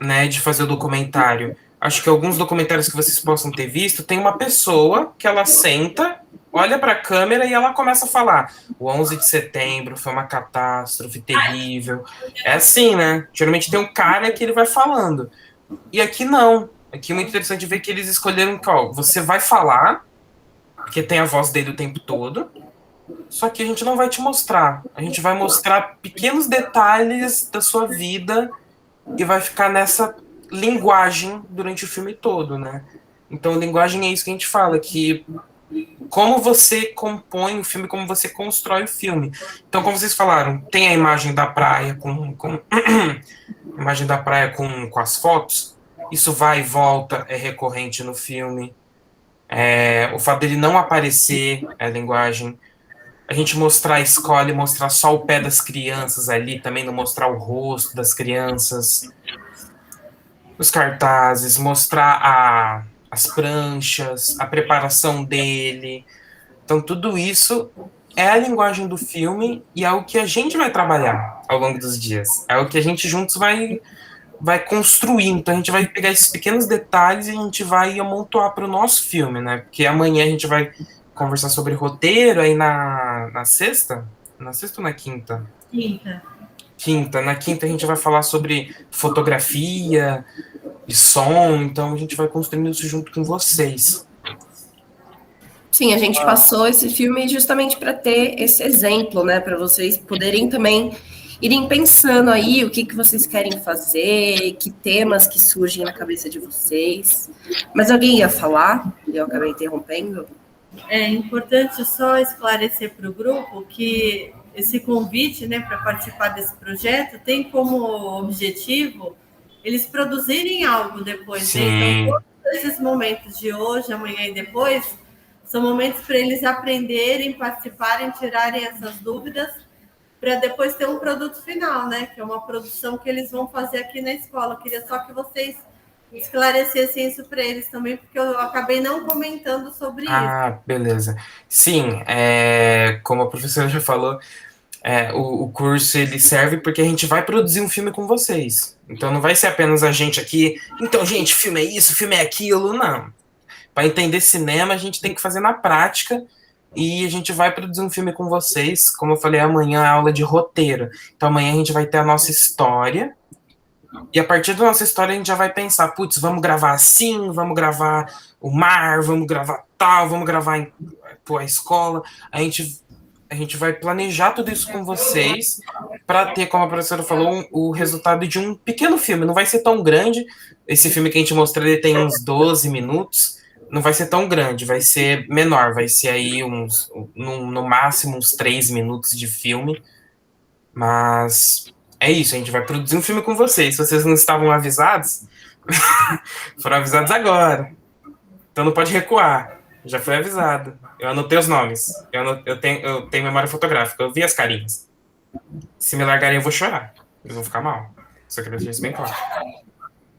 né, de fazer o documentário. Acho que alguns documentários que vocês possam ter visto, tem uma pessoa que ela senta, olha para a câmera e ela começa a falar: o 11 de setembro foi uma catástrofe terrível. É assim, né? Geralmente tem um cara que ele vai falando. E aqui não. Aqui é muito interessante ver que eles escolheram que, ó, você vai falar, porque tem a voz dele o tempo todo, só que a gente não vai te mostrar. A gente vai mostrar pequenos detalhes da sua vida e vai ficar nessa linguagem durante o filme todo, né? Então, linguagem é isso que a gente fala, que como você compõe o filme, como você constrói o filme. Então, como vocês falaram, tem a imagem da praia com imagem da praia com as fotos. Isso vai e volta, é recorrente no filme. O fato dele não aparecer é a linguagem. A gente mostrar a escola e mostrar só o pé das crianças ali, também não mostrar o rosto das crianças. Os cartazes, mostrar as pranchas, a preparação dele. Então, tudo isso é a linguagem do filme e é o que a gente vai trabalhar ao longo dos dias. É o que a gente juntos vai construir. Então, a gente vai pegar esses pequenos detalhes e a gente vai amontoar para o nosso filme, né? Porque amanhã a gente vai conversar sobre roteiro, aí na sexta? Na sexta ou na quinta? Quinta. Na quinta a gente vai falar sobre fotografia e som, então a gente vai construindo isso junto com vocês. Sim, a gente passou esse filme justamente para ter esse exemplo, né, para vocês poderem também irem pensando aí o que vocês querem fazer, que temas que surgem na cabeça de vocês. Mas alguém ia falar? Eu acabei interrompendo. É importante só esclarecer para o grupo que esse convite, né, para participar desse projeto tem como objetivo eles produzirem algo depois. Né? Então, todos esses momentos de hoje, amanhã e depois são momentos para eles aprenderem, participarem, tirarem essas dúvidas, para depois ter um produto final, né? Que é uma produção que eles vão fazer aqui na escola. Eu queria só que vocês esclarecessem isso para eles também, porque eu acabei não comentando sobre isso. Beleza. Sim, como a professora já falou, o curso ele serve porque a gente vai produzir um filme com vocês. Então não vai ser apenas a gente aqui, então, gente, filme é isso, filme é aquilo, não. Para entender cinema, a gente tem que fazer na prática e a gente vai produzir um filme com vocês. Como eu falei, amanhã é aula de roteiro. Então amanhã a gente vai ter a nossa história. E a partir da nossa história a gente já vai pensar, putz, vamos gravar assim, vamos gravar o mar, vamos gravar tal, vamos gravar a escola. A gente vai planejar tudo isso com vocês para ter, como a professora falou, o resultado de um pequeno filme. Não vai ser tão grande. Esse filme que a gente mostrou, ele tem uns 12 minutos. Não vai ser tão grande, vai ser menor. Vai ser aí no máximo uns 3 minutos de filme. Mas é isso, a gente vai produzir um filme com vocês. Se vocês não estavam avisados, foram avisados agora. Então não pode recuar. Já foi avisado. Eu anotei os nomes. Eu tenho memória fotográfica. Eu vi as carinhas. Se me largarem, eu vou chorar. Eles vão ficar mal. Só queria deixar isso bem claro.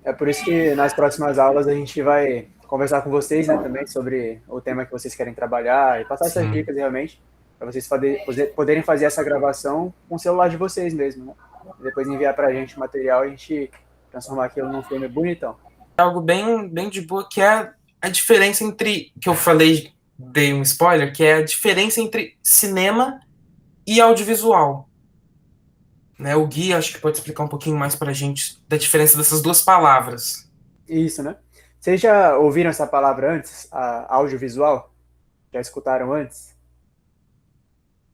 É por isso que nas próximas aulas a gente vai conversar com vocês, né, também sobre o tema que vocês querem trabalhar e passar essas Sim. dicas realmente, para vocês poderem fazer essa gravação com o celular de vocês mesmo, né? E depois enviar para a gente o material e a gente transformar aquilo num filme bonitão. Algo bem de boa, que é a diferença entre, que eu falei, dei um spoiler, que é a diferença entre cinema e audiovisual. Né, o Gui acho que pode explicar um pouquinho mais pra gente da diferença dessas duas palavras. Isso, né? Vocês já ouviram essa palavra antes, audiovisual? Já escutaram antes?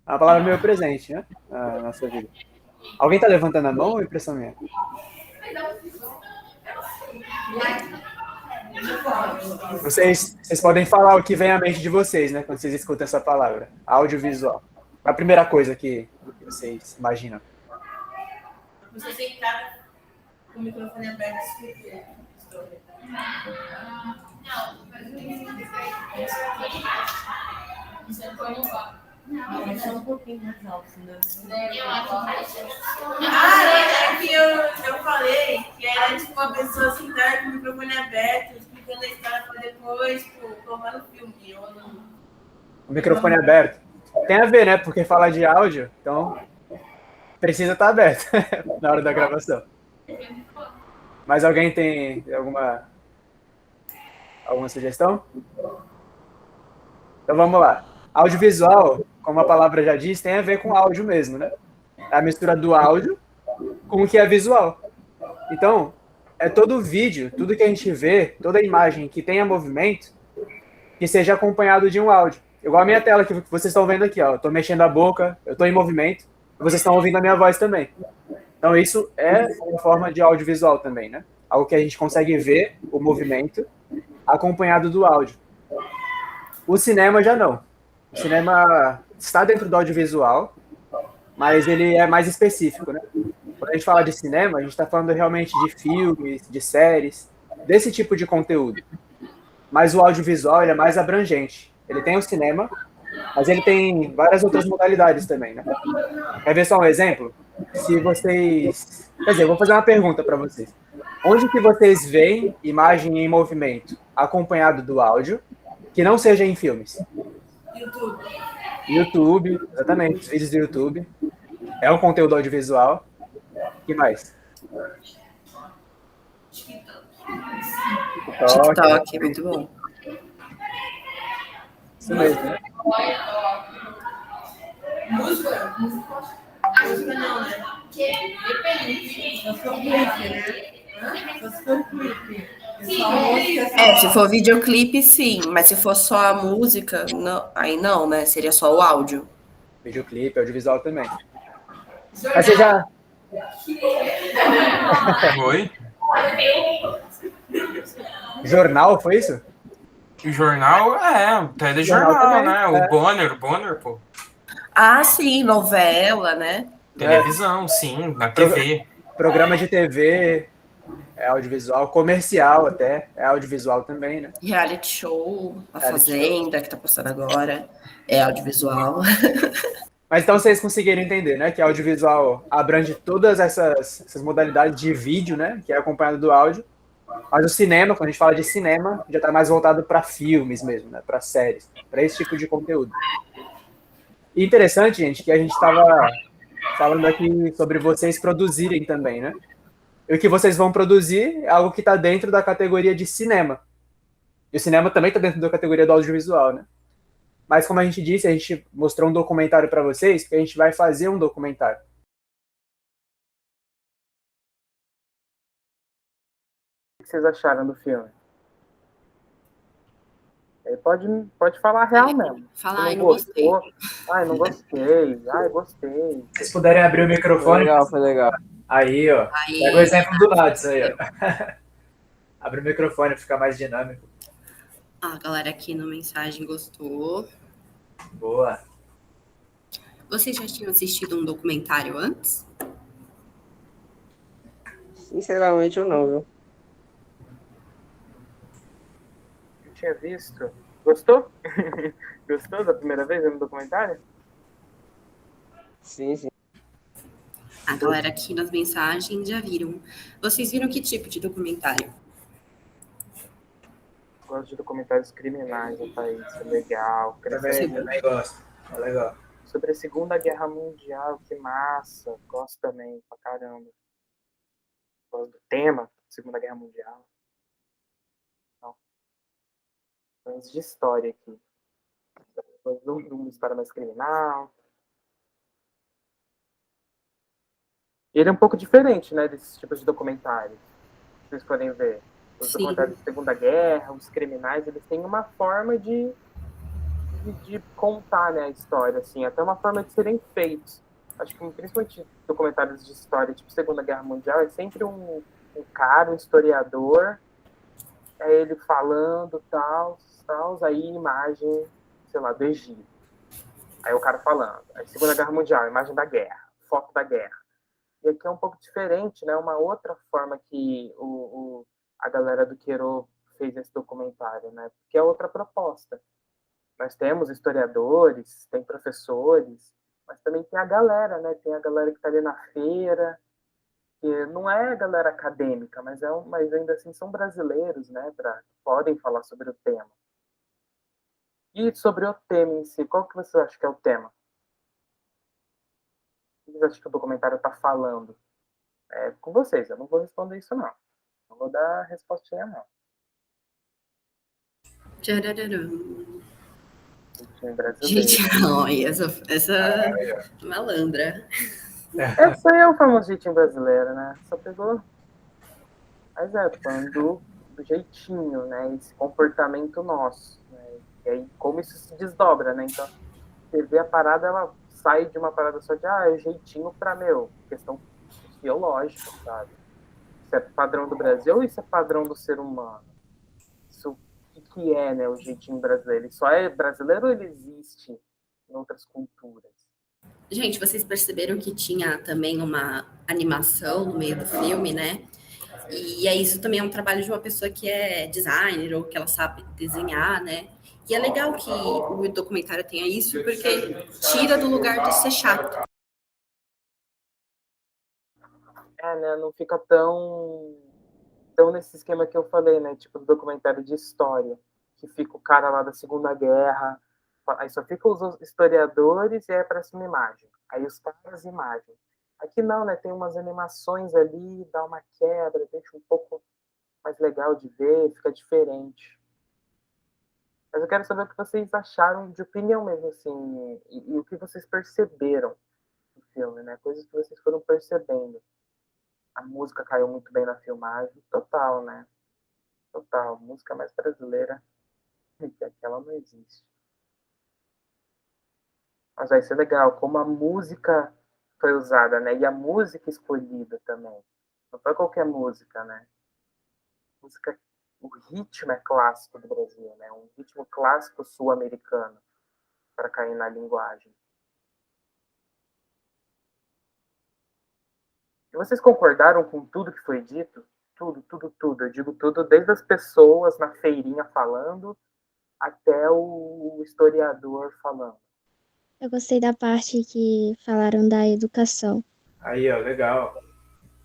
É uma palavra meio presente, né? Na nossa vida. Alguém tá levantando a mão ou é impressão minha? Vocês podem falar o que vem à mente de vocês, né? Quando vocês escutam essa palavra, audiovisual. A primeira coisa que vocês imaginam. Você sentada com o microfone aberto. Não, só um pouquinho mais alto, senão... É que eu falei que era tipo uma pessoa sentada com o microfone aberto, explicando a história para depois, tipo, colocar no filme. O microfone aberto. Tem a ver, né? Porque falar de áudio, então precisa estar aberto na hora da gravação. Mas alguém tem alguma sugestão? Então vamos lá. Audiovisual, como a palavra já diz, tem a ver com áudio mesmo, né? É a mistura do áudio com o que é visual. Então, é todo vídeo, tudo que a gente vê, toda imagem que tenha movimento, que seja acompanhado de um áudio. Igual a minha tela que vocês estão vendo aqui, ó. Eu estou mexendo a boca, eu estou em movimento, e vocês estão ouvindo a minha voz também. Então isso é uma forma de audiovisual também, né? Algo que a gente consegue ver o movimento acompanhado do áudio. O cinema já não. O cinema está dentro do audiovisual, mas ele é mais específico, né? Quando a gente fala de cinema, a gente está falando realmente de filmes, de séries, desse tipo de conteúdo. Mas o audiovisual ele é mais abrangente. Ele tem o cinema, mas ele tem várias outras modalidades também, né? Quer ver só um exemplo? Se vocês... Quer dizer, eu vou fazer uma pergunta para vocês. Onde que vocês veem imagem em movimento acompanhado do áudio, que não seja em filmes? YouTube, exatamente, os vídeos do YouTube. É um conteúdo audiovisual. O que mais? TikTok, muito bom. Isso mesmo, né? Música? Música não, né? Depende. Só se for clipe, né? Só se for clipe. Se for videoclipe, sim. Mas se for só a música, não, aí não, né? Seria só o áudio. Videoclipe, audiovisual também. Mas você já... Oi? Jornal, foi isso? O jornal, telejornal, né? O Bonner, pô. Ah, sim, novela, né? Televisão, sim, na TV. Programa de TV, é audiovisual, comercial até, é audiovisual também, né? Reality show, A Fazenda, que tá postando agora, é audiovisual. Mas então vocês conseguiram entender, né? Que audiovisual abrange todas essas modalidades de vídeo, né? Que é acompanhado do áudio. Mas o cinema, quando a gente fala de cinema, já está mais voltado para filmes mesmo, né? Para séries, para esse tipo de conteúdo. E interessante, gente, que a gente estava falando aqui sobre vocês produzirem também, né? E o que vocês vão produzir é algo que está dentro da categoria de cinema. E o cinema também está dentro da categoria do audiovisual, né? Mas como a gente disse, a gente mostrou um documentário para vocês, porque a gente vai fazer um documentário. O que vocês acharam do filme? Pode falar real mesmo. Falar, não gostei. Ai, não gostei. Ai, gostei. Se vocês puderem abrir o microfone. Foi legal. Aí, ó. Aí. Pega o exemplo do Nats aí, ó. Abre o microfone, fica mais dinâmico. A galera aqui na mensagem gostou. Boa. Vocês já tinham assistido um documentário antes? Sinceramente, eu não, viu? Eu tinha visto. Gostou? Gostou da primeira vez no documentário? Sim, sim. A galera aqui nas mensagens já viram. Vocês viram que tipo de documentário? Gosto de documentários criminais no país, é legal. Também gosto. É legal. Sobre a Segunda Guerra Mundial, que massa. Gosto também, pra caramba. Gosto do tema, Segunda Guerra Mundial. Não. Mas de história aqui. Gosto de uma história mais criminal. E ele é um pouco diferente, né, desses tipos de documentários. Vocês podem ver. Os documentários da Segunda Guerra, os criminais, eles têm uma forma de contar, né, a história, assim, até uma forma de serem feitos. Acho que principalmente documentários de história, tipo Segunda Guerra Mundial, é sempre um cara, um historiador, é ele falando, tal, aí imagem, sei lá, do Egito. Aí o cara falando. Aí Segunda Guerra Mundial, imagem da guerra, foto da guerra. E aqui é um pouco diferente, né, uma outra forma que a galera do Queiro fez esse documentário, né, porque é outra proposta. Nós temos historiadores, tem professores, mas também tem a galera, né? Tem a galera que está ali na feira, que não é a galera acadêmica, mas ainda assim são brasileiros, né? Que podem falar sobre o tema. E sobre o tema em si, qual que você acha que é o tema? O que você acha que o documentário está falando? É com vocês, eu não vou responder isso, não. Não vou dar respostinha, não. Tchararam. Gente, olha, essa malandra. Essa aí é o famoso jeitinho brasileiro, né? Só pegou. Mas falando do jeitinho, né? Esse comportamento nosso. Né? E aí, como isso se desdobra, né? Então, você vê a parada, ela sai de uma parada só de, é jeitinho pra, questão biológica, sabe? Isso é padrão do Brasil ou isso é padrão do ser humano? Isso que é, né, o jeitinho brasileiro? Ele só é brasileiro ou ele existe em outras culturas? Gente, vocês perceberam que tinha também uma animação no meio do filme, né? E isso também é um trabalho de uma pessoa que é designer ou que ela sabe desenhar, né? E é legal que o documentário tenha isso, porque tira do lugar de ser chato. Né? Não fica tão nesse esquema que eu falei, né? Tipo do documentário de história, que fica o cara lá da Segunda Guerra, aí só fica os historiadores e aí aparece uma imagem. Aí os caras imagem. Aqui não, né? Tem umas animações ali, dá uma quebra, deixa um pouco mais legal de ver, fica diferente. Mas eu quero saber o que vocês acharam de opinião mesmo, assim, e o que vocês perceberam do filme, né? Coisas que vocês foram percebendo. A música caiu muito bem na filmagem, total, né? Total, música mais brasileira que aquela não existe. Mas vai ser legal, como a música foi usada, né? E a música escolhida também. Não foi qualquer música, né? Música, o ritmo é clássico do Brasil, né? Um ritmo clássico sul-americano para cair na linguagem. E vocês concordaram com tudo que foi dito? Tudo. Eu digo tudo, desde as pessoas na feirinha falando até o historiador falando. Eu gostei da parte que falaram da educação. Aí, ó, legal.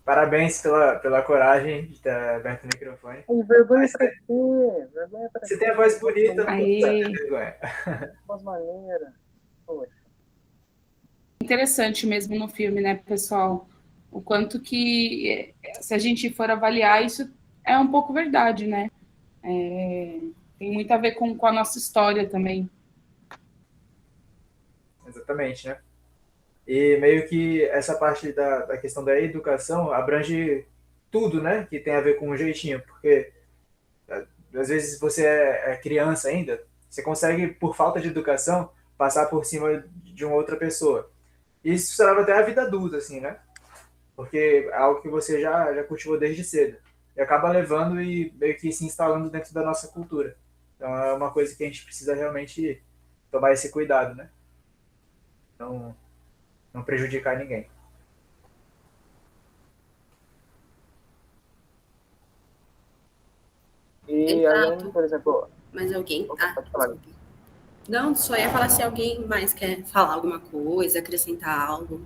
Parabéns pela coragem de ter aberto o microfone. Vergonha pra quê? Vergonha pra você tem a voz bonita, não Aí... tem vergonha. Voz maneira. Poxa. Interessante mesmo no filme, né, pessoal? O quanto que, se a gente for avaliar, isso é um pouco verdade, né? Tem muito a ver com a nossa história também. Exatamente, né? E meio que essa parte da questão da educação abrange tudo, né? Que tem a ver com o jeitinho, porque às vezes você é criança ainda, você consegue, por falta de educação, passar por cima de uma outra pessoa. E isso serve até a vida adulta, assim, né? Porque é algo que você já cultivou desde cedo. E acaba levando e meio que se instalando dentro da nossa cultura. Então é uma coisa que a gente precisa realmente tomar esse cuidado, né? Então, não prejudicar ninguém. E além, por exemplo... Mas alguém... Pode falar. Não, só ia falar se alguém mais quer falar alguma coisa, acrescentar algo.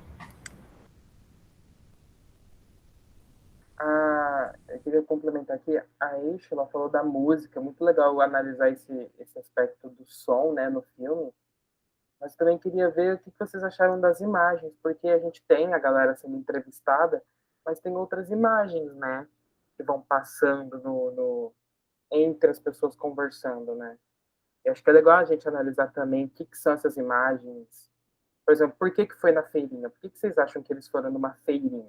complementar aqui, a Eixa, ela falou da música, muito legal analisar esse aspecto do som, né, no filme, mas também queria ver o que vocês acharam das imagens, porque a gente tem a galera sendo entrevistada, mas tem outras imagens, né, que vão passando entre as pessoas conversando, né. Eu acho que é legal a gente analisar também o que são essas imagens. Por exemplo, por que foi na feirinha? Por que vocês acham que eles foram numa feirinha?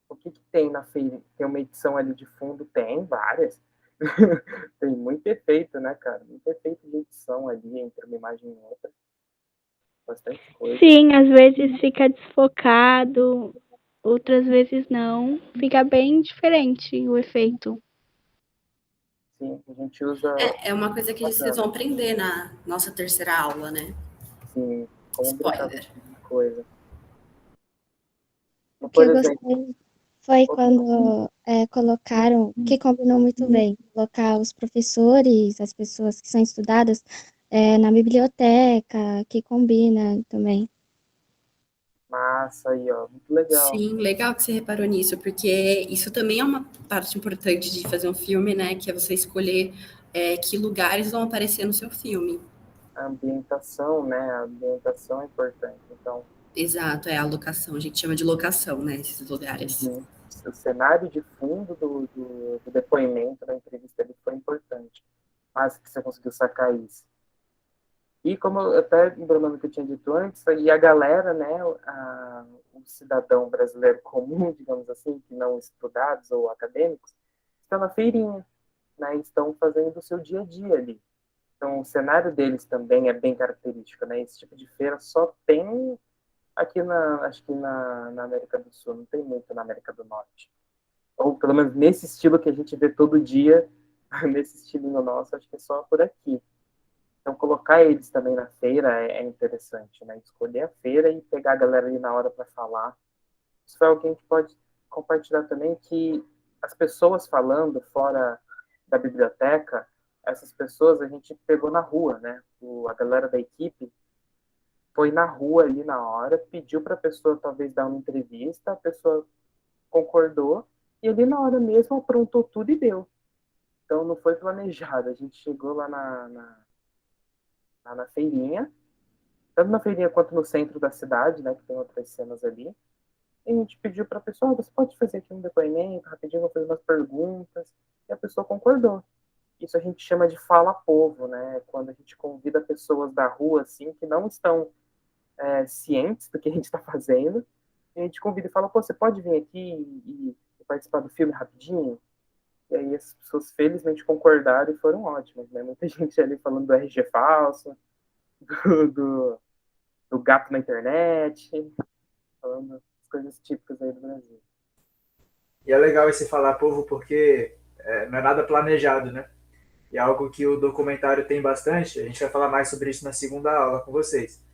O que tem na feirinha? Tem uma edição ali de fundo? Tem várias. Tem muito efeito, né, cara? Muito efeito de edição ali entre uma imagem e outra. Bastante coisa. Sim, às vezes fica desfocado, outras vezes não. Fica bem diferente o efeito. Sim, a gente usa... É uma coisa que vocês vão aprender na nossa terceira aula, né? Sim, como spoiler. Coisa. O que eu gostei foi quando colocaram, que combinou muito bem, colocar os professores, as pessoas que são estudadas na biblioteca, que combina também. Massa aí, ó, muito legal. Sim, legal que você reparou nisso, porque isso também é uma parte importante de fazer um filme, né? Que é você escolher que lugares vão aparecer no seu filme. A ambientação, né? A ambientação é importante, então... Exato, é a locação, a gente chama de locação, né? Esses lugares. O cenário de fundo do depoimento, da entrevista ali foi importante. Mas que você conseguiu sacar isso. E como eu até lembrando que eu tinha dito antes, e a galera, né, o cidadão brasileiro comum, digamos assim, que não estudados ou acadêmicos, estão na feirinha, né, estão fazendo o seu dia a dia ali. Então, o cenário deles também é bem característico, né, esse tipo de feira só tem aqui, acho que na América do Sul, não tem muito na América do Norte. Ou pelo menos nesse estilo que a gente vê todo dia, nesse estilinho nosso, acho que é só por aqui. Então, colocar eles também na feira é interessante, né? Escolher a feira e pegar a galera ali na hora para falar. Isso foi algo que a gente pode compartilhar também, que as pessoas falando fora da biblioteca, essas pessoas a gente pegou na rua, né? A galera da equipe foi na rua ali na hora, pediu para a pessoa talvez dar uma entrevista, a pessoa concordou, e ali na hora mesmo aprontou tudo e deu. Então, não foi planejado. A gente chegou lá na feirinha, tanto na feirinha quanto no centro da cidade, né, que tem outras cenas ali, e a gente pediu para a pessoa, você pode fazer aqui um depoimento, rapidinho, vou fazer umas perguntas, e a pessoa concordou. Isso a gente chama de fala-povo, né, quando a gente convida pessoas da rua, assim, que não estão cientes do que a gente está fazendo, e a gente convida e fala, pô, você pode vir aqui e participar do filme rapidinho? E aí as pessoas felizmente concordaram e foram ótimas, né? Muita gente ali falando do RG falso, do gato na internet, falando as coisas típicas aí do Brasil. E é legal esse falar povo porque não é nada planejado, né? E é algo que o documentário tem bastante. A gente vai falar mais sobre isso na segunda aula com vocês.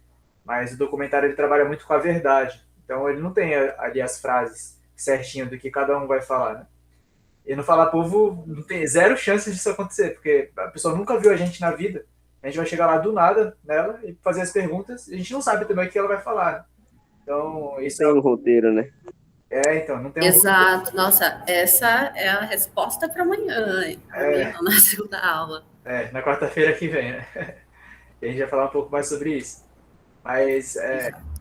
Mas o documentário ele trabalha muito com a verdade. Então ele não tem ali as frases certinho do que cada um vai falar, né? E no Falar Povo não tem zero chances disso acontecer, porque a pessoa nunca viu a gente na vida. A gente vai chegar lá do nada nela e fazer as perguntas, e a gente não sabe também o que ela vai falar. Né? Então, isso tem um roteiro, né? Então, não tem um Exato. roteiro. Nossa, essa é a resposta para amanhã, na segunda aula. Na quarta-feira que vem, né? E a gente vai falar um pouco mais sobre isso. Mas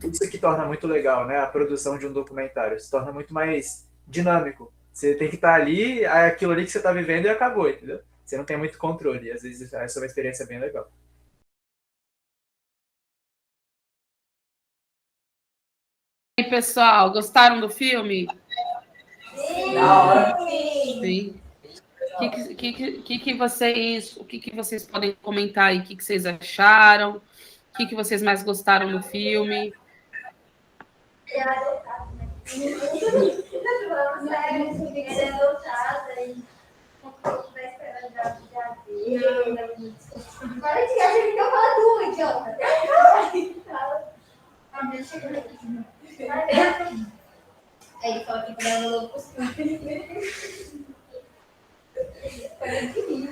isso que torna muito legal, né? A produção de um documentário. Se torna muito mais dinâmico. Você tem que estar ali, aquilo ali que você está vivendo e acabou, entendeu? Você não tem muito controle. E às vezes essa é uma experiência bem legal. E aí, pessoal, gostaram do filme? Da hora. Sim. O que vocês podem comentar aí? O que vocês acharam? O que vocês mais gostaram do filme? Ele falou que era louco.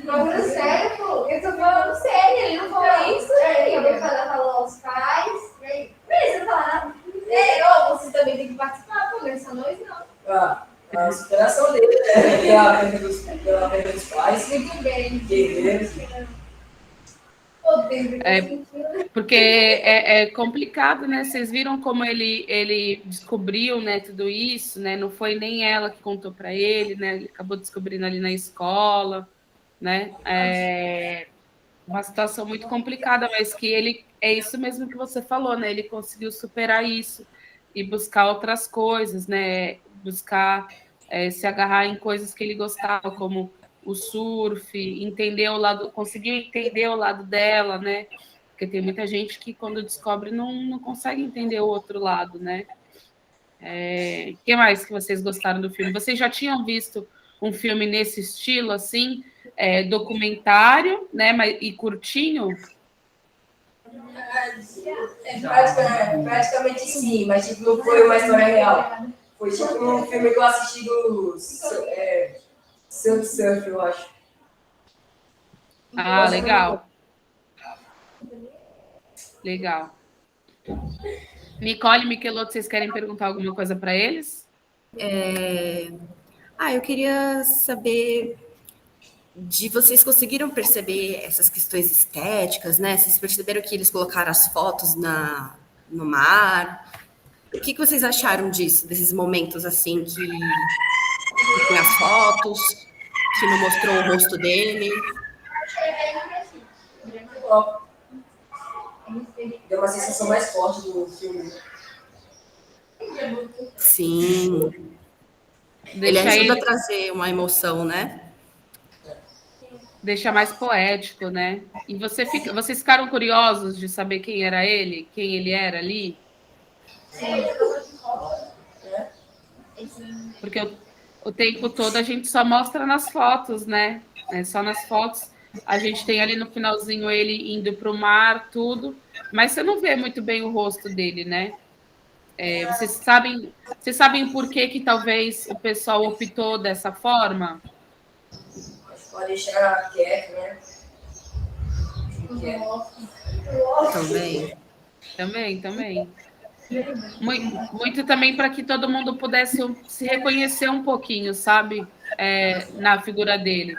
Falando sério, pô. Eu tô falando sério, ele não falou isso. Ele falou aos pais. Beleza, falar. Você também tem que participar, pô, não é só nós, não. Porque é complicado, né? Vocês viram como ele descobriu, né, tudo isso, né? Não foi nem ela que contou para ele, né? Ele acabou descobrindo ali na escola, né? É uma situação muito complicada, mas que ele é isso mesmo que você falou, né? Ele conseguiu superar isso e buscar outras coisas, né? Buscar se agarrar em coisas que ele gostava, como o surf, conseguiu entender o lado dela, né? Porque tem muita gente que, quando descobre, não consegue entender o outro lado, né? O que mais que vocês gostaram do filme? Vocês já tinham visto um filme nesse estilo, assim, documentário, né? E curtinho? Praticamente sim, mas tipo, não foi uma história real. Foi tipo um filme que eu assisti do Surf, eu acho. Ah, legal. Legal. Nicole e Michelotto, vocês querem perguntar alguma coisa para eles? Eu queria saber de vocês conseguiram perceber essas questões estéticas, né? Vocês perceberam que eles colocaram as fotos no mar? O que vocês acharam disso, desses momentos assim que tem as fotos, que não mostrou o rosto dele? Deu uma sensação mais forte do filme. Sim. Ele ajuda a trazer uma emoção, né? Deixa mais poético, né? E vocês ficaram curiosos de saber quem era ele? Quem ele era ali? Porque o tempo todo a gente só mostra nas fotos, né? Só nas fotos. A gente tem ali no finalzinho ele indo para o mar, tudo. Mas você não vê muito bem o rosto dele, né? Vocês sabem por que talvez o pessoal optou dessa forma? Pode deixar quieto, né? Também. Muito também para que todo mundo pudesse se reconhecer um pouquinho, sabe? Na figura dele.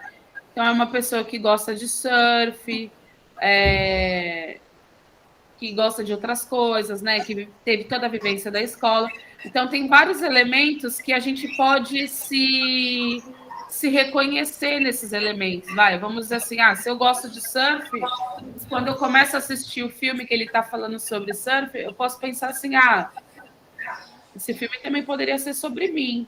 Então, é uma pessoa que gosta de surf, que gosta de outras coisas, né? Que teve toda a vivência da escola. Então, tem vários elementos que a gente pode se reconhecer nesses elementos. Vamos dizer assim, se eu gosto de surf, quando eu começo a assistir o filme que ele está falando sobre surf, eu posso pensar assim, esse filme também poderia ser sobre mim,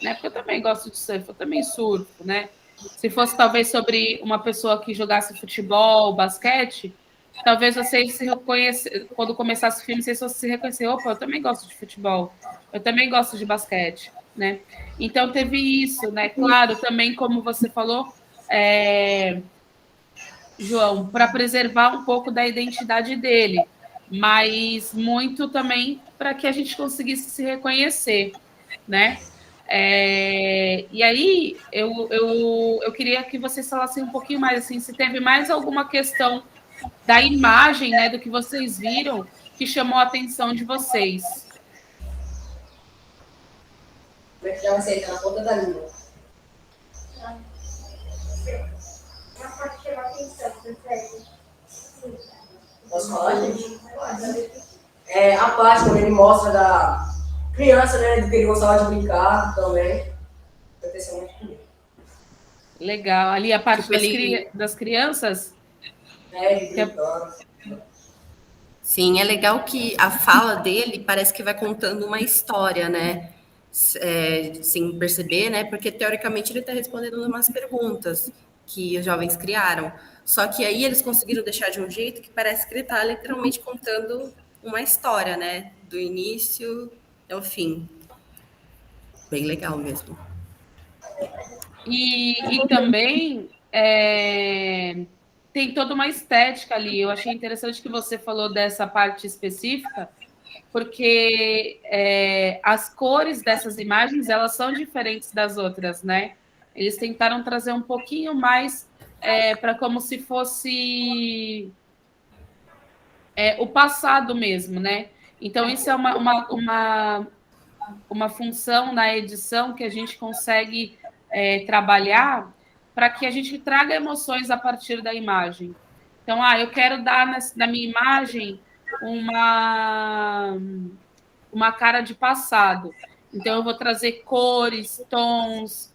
né? Porque eu também gosto de surf, eu também surfo, né? Se fosse talvez sobre uma pessoa que jogasse futebol, basquete, talvez vocês se reconhecessem, quando começasse o filme, vocês fossem se reconhecer, opa, eu também gosto de futebol, eu também gosto de basquete, né? Então teve isso, né? Claro, também como você falou, João, para preservar um pouco da identidade dele, mas muito também para que a gente conseguisse se reconhecer, né? E aí eu queria que vocês falassem um pouquinho mais assim, se teve mais alguma questão da imagem, né, do que vocês viram que chamou a atenção de vocês. Como é que já vai sair na ponta da língua? Posso falar, gente? A parte quando ele mostra da criança, né, do que ele gostava de brincar também. Aconteceu muito comigo. Legal. Ali a parte das crianças? Sim, é legal que a fala dele parece que vai contando uma história, né? Sem perceber, né? Porque teoricamente ele está respondendo umas perguntas que os jovens criaram. Só que aí eles conseguiram deixar de um jeito que parece que ele está literalmente contando uma história, né? Do início ao fim. Bem legal mesmo. E também tem toda uma estética ali. Eu achei interessante que você falou dessa parte específica, porque as cores dessas imagens, elas são diferentes das outras, né? Eles tentaram trazer um pouquinho mais para como se fosse o passado mesmo, né? Então, isso é uma função na edição que a gente consegue trabalhar para que a gente traga emoções a partir da imagem. Então, eu quero dar na minha imagem uma cara de passado. Então, eu vou trazer cores, tons,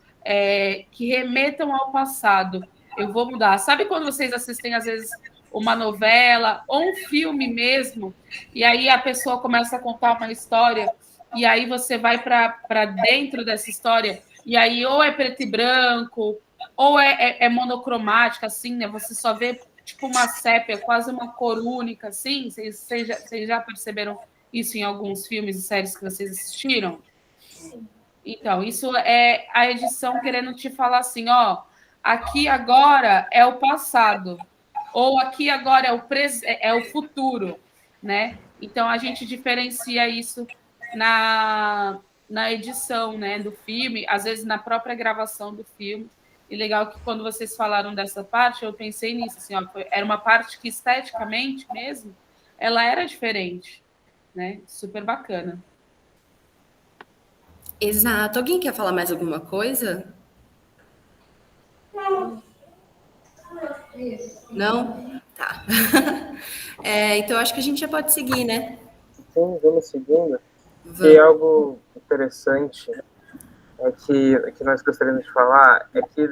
que remetam ao passado. Eu vou mudar. Sabe quando vocês assistem, às vezes, uma novela ou um filme mesmo, e aí a pessoa começa a contar uma história, e aí você vai para dentro dessa história, e aí ou é preto e branco, ou é monocromática, assim, né? Você só vê tipo uma sépia, quase uma cor única, assim. Vocês já perceberam isso em alguns filmes e séries que vocês assistiram? Então, isso é a edição querendo te falar assim, ó, aqui agora é o passado, ou aqui agora é o futuro, né? Então, a gente diferencia isso na edição, né, do filme, às vezes na própria gravação do filme. E legal que quando vocês falaram dessa parte, eu pensei nisso, assim, ó, era uma parte que esteticamente mesmo, ela era diferente, né? Super bacana. Exato. Alguém quer falar mais alguma coisa? Não? Tá. Então, acho que a gente já pode seguir, né? Sim, vamos seguindo. E algo interessante que nós gostaríamos de falar é que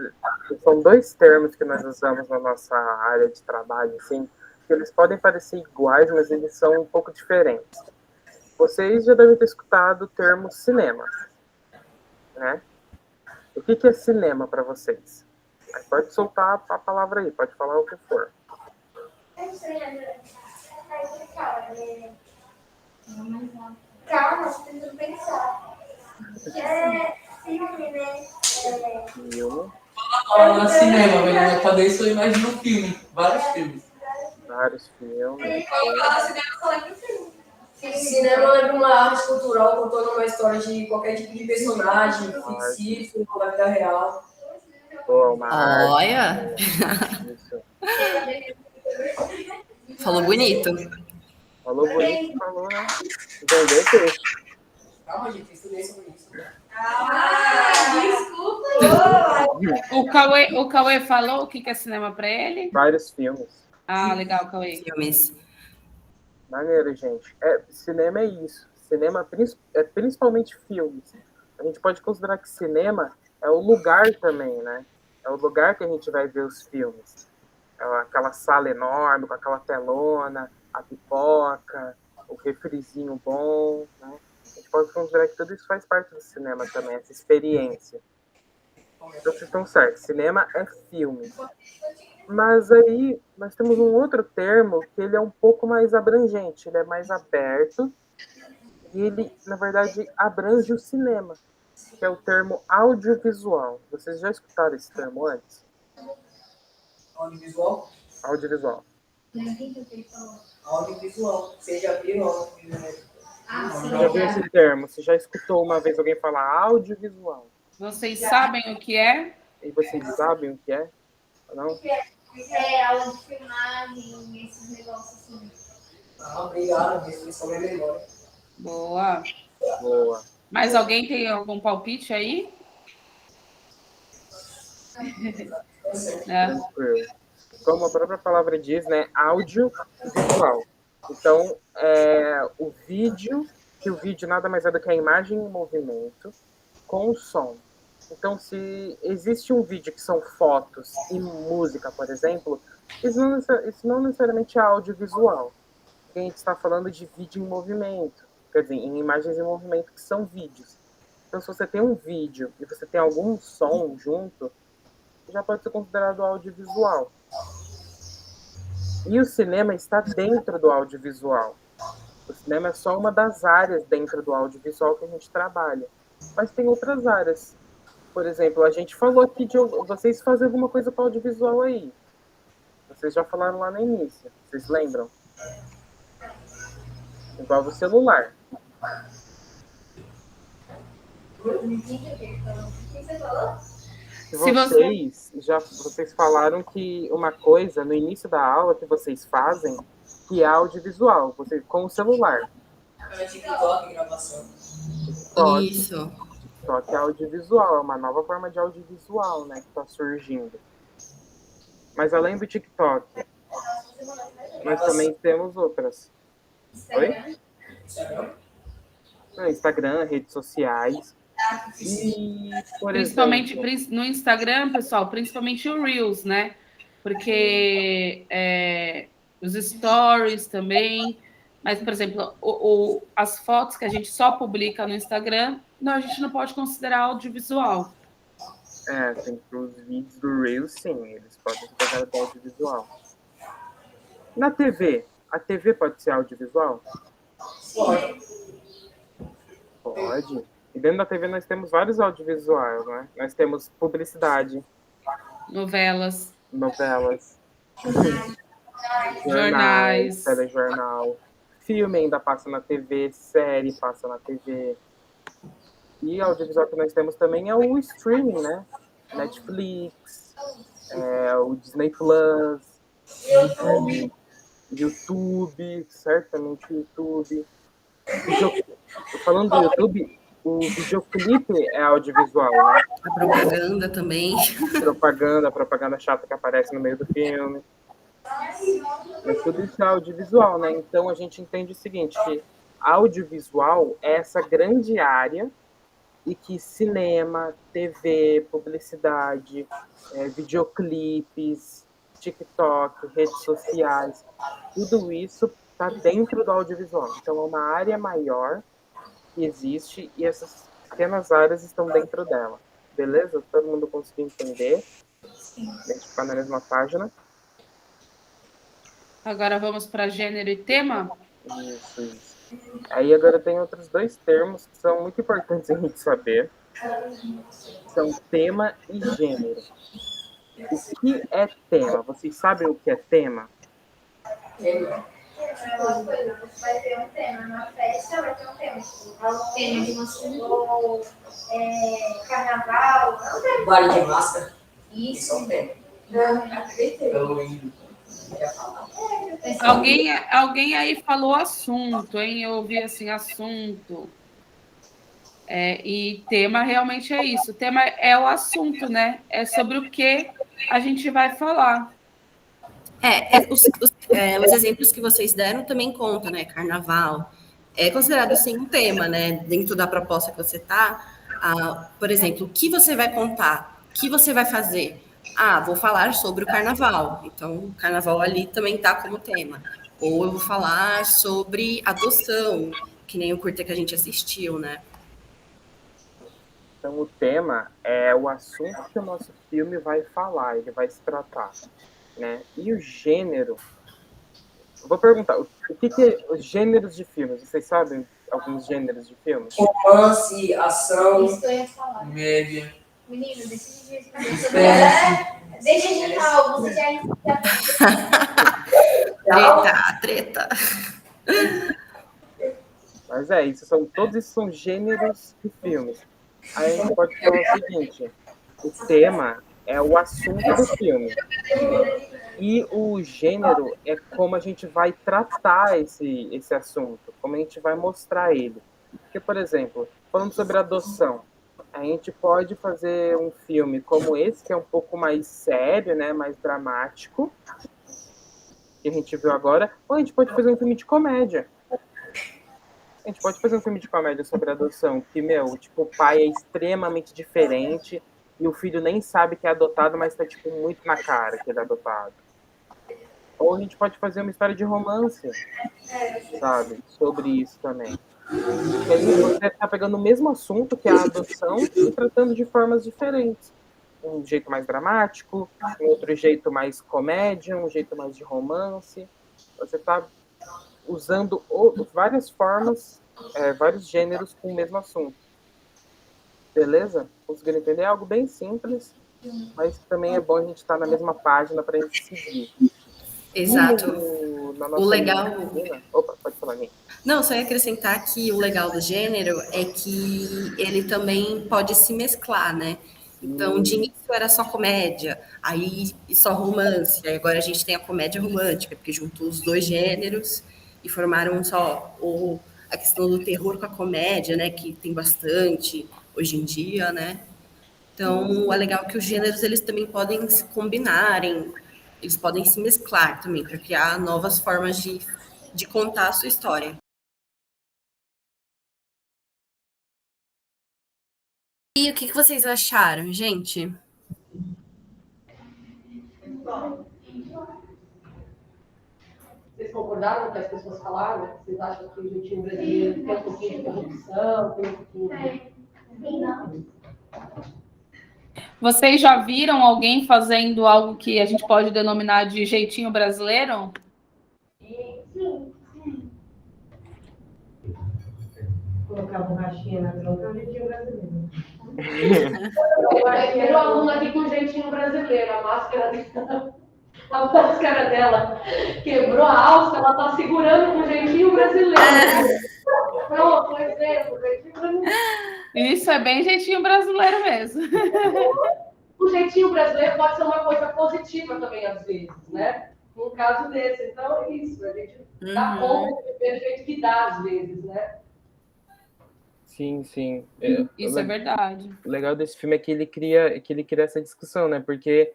são dois termos que nós usamos na nossa área de trabalho, assim, que eles podem parecer iguais, mas eles são um pouco diferentes. Vocês já devem ter escutado o termo cinema, né? O que é cinema para vocês? Pode soltar a palavra aí, pode falar o que for. Calma, você tem que pensar. Filme, né? Filme. Fala cinema, mas na minha cabeça eu imagino um filme, vários filmes. Vários filmes. Cinema lembra uma arte cultural contando uma história de qualquer tipo de personagem, fictício, na vida real. Olha! Falou bonito. Falou bonito, falou, né? Entendeu, peixe? Calma, gente, estudei sobre isso. Desculpa! O Cauê falou o que é cinema para ele? Vários filmes. Legal, Cauê. Filmes. Maneiro, gente. Cinema é isso. Cinema é principalmente filmes. A gente pode considerar que cinema é o lugar também, né? É o lugar que a gente vai ver os filmes. É aquela sala enorme, com aquela telona, a pipoca, o refrizinho bom, né? A gente pode considerar que tudo isso faz parte do cinema também, essa experiência. Então, vocês estão certos. Cinema é filme. Mas aí nós temos um outro termo que ele é um pouco mais abrangente, ele é mais aberto e ele, na verdade, abrange o cinema, que é o termo audiovisual. Vocês já escutaram esse termo antes? Audiovisual? Audiovisual. Audiovisual. Vocês já viram? Já viu esse termo? Você já escutou uma vez alguém falar audiovisual? Vocês sabem o que é? E vocês sabem o que é? Não? Aula de filmagem, esses negócios assim. Obrigado, isso sobre a memória. Boa. Boa. Mais alguém tem algum palpite aí? Como a própria palavra diz, né? Audiovisual. Então, o vídeo, que o vídeo nada mais é do que a imagem em movimento com o som. Então, se existe um vídeo que são fotos e música, por exemplo, isso não necessariamente é audiovisual. A gente está falando de vídeo em movimento, quer dizer, em imagens em movimento que são vídeos. Então, se você tem um vídeo e você tem algum som junto, já pode ser considerado audiovisual. E o cinema está dentro do audiovisual. O cinema é só uma das áreas dentro do audiovisual que a gente trabalha. Mas tem outras áreas. Por exemplo, a gente falou aqui de vocês fazem alguma coisa com audiovisual aí. Vocês já falaram lá no início. Vocês lembram? Igual o celular. Vocês falaram que uma coisa no início da aula que vocês fazem que é audiovisual, vocês com o celular. TikTok, gravação. Isso. TikTok é audiovisual, é uma nova forma de audiovisual, né, que está surgindo. Mas além do TikTok, Mas também temos outras. Oi? Instagram, redes sociais. E, por Principalmente exemplo, no Instagram, pessoal, principalmente o Reels, né? Porque os stories também. Mas, por exemplo, as fotos que a gente só publica no Instagram, não, a gente não pode considerar audiovisual. tem os vídeos do Reels, sim, eles podem ser considerados audiovisual. Na TV, a TV pode ser audiovisual? Pode. E dentro da TV nós temos vários audiovisuais, né? Nós temos publicidade. Novelas. Jornais. Telejornal. Filme ainda passa na TV, série passa na TV. E audiovisual que nós temos também é o streaming, né? Netflix, o Disney Plus, YouTube, certamente YouTube. Falando do YouTube, o videoclipe é audiovisual, né? A propaganda também. Propaganda chata que aparece no meio do filme. Mas tudo isso é audiovisual, né? Então a gente entende o seguinte, que audiovisual é essa grande área e que cinema, TV, publicidade, videoclipes, TikTok, redes sociais, tudo isso está dentro do audiovisual. Então é uma área maior que existe e essas pequenas áreas estão dentro dela. Beleza? Todo mundo conseguiu entender? Sim. A gente ficar na mesma página. Agora vamos para gênero e tema? Isso. Aí agora tem outros dois termos que são muito importantes a gente saber. São tema e gênero. O que é tema? Vocês sabem o que é tema? Vai ter um tema na festa, vai ter um tema. Tema de uma carnaval. Baile de máscara. Isso. Alguém aí falou assunto, hein? Eu ouvi assim, assunto. E tema realmente é isso. O tema é o assunto, né? É sobre o que a gente vai falar. Os exemplos que vocês deram também contam, né? Carnaval. É considerado, assim, um tema, né? Dentro da proposta que você está. Por exemplo, o que você vai contar? O que você vai fazer? Vou falar sobre o carnaval. Então, o carnaval ali também está como tema. Ou eu vou falar sobre adoção, que nem o curta que a gente assistiu, né? Então, o tema é o assunto que o nosso filme vai falar, ele vai se tratar, né? E o gênero... Eu vou perguntar, o que é os gêneros de filmes? Vocês sabem alguns gêneros de filmes? Romance, ação... Isso eu ia falar. Média. Menino, decide deixa de falar, você já... Treta. Mas todos esses são gêneros de filmes. Aí a gente pode falar o seguinte, o tema é o assunto do filme. E o gênero é como a gente vai tratar esse assunto, como a gente vai mostrar ele. Porque, por exemplo, falando sobre adoção, a gente pode fazer um filme como esse, que é um pouco mais sério, né, mais dramático, que a gente viu agora, ou a gente pode fazer um filme de comédia. A gente pode fazer um filme de comédia sobre adoção, que, o pai é extremamente diferente e o filho nem sabe que é adotado, mas tá, muito na cara que ele é adotado. Ou a gente pode fazer uma história de romance, sabe? Sobre isso também. E aí você tá pegando o mesmo assunto, que é a adoção, e tratando de formas diferentes. Um jeito mais dramático, um outro jeito mais comédia, um jeito mais de romance. Você tá usando várias formas, vários gêneros com o mesmo assunto. Beleza? Conseguiram entender? É algo bem simples, mas também é bom a gente estar na mesma página para a gente seguir. Exato. O legal... Opa, pode falar, Ney. Não, só ia acrescentar que o legal do gênero é que ele também pode se mesclar, né? Então, de início era só comédia, aí só romance, aí agora a gente tem a comédia romântica, porque juntou os dois gêneros e formaram só a questão do terror com a comédia, né? Que tem bastante hoje em dia, né? Então, é legal que os gêneros eles também podem se combinarem, Eles podem se mesclar também para criar novas formas de contar a sua história. E o que vocês acharam, gente? Vocês concordaram com o que as pessoas falaram? Vocês acham que o jeitinho brasileiro tem um pouquinho de corrupção? Tem um pouquinho... Sim, não. Vocês já viram alguém fazendo algo que a gente pode denominar de jeitinho brasileiro? Sim. Colocar borrachinha na bronca é um jeitinho brasileiro. Tem um aluno aqui com jeitinho brasileiro, a máscara dela quebrou a alça, ela tá segurando com jeitinho brasileiro. Pronto, um exemplo, jeitinho brasileiro. Isso é bem jeitinho brasileiro mesmo. O jeitinho brasileiro pode ser uma coisa positiva também, às vezes, né? No caso desse. Então, é isso. A gente dá conta de ver o jeito que dá, às vezes, né? Sim, sim. Isso é verdade. O legal desse filme é que ele cria essa discussão, né? Porque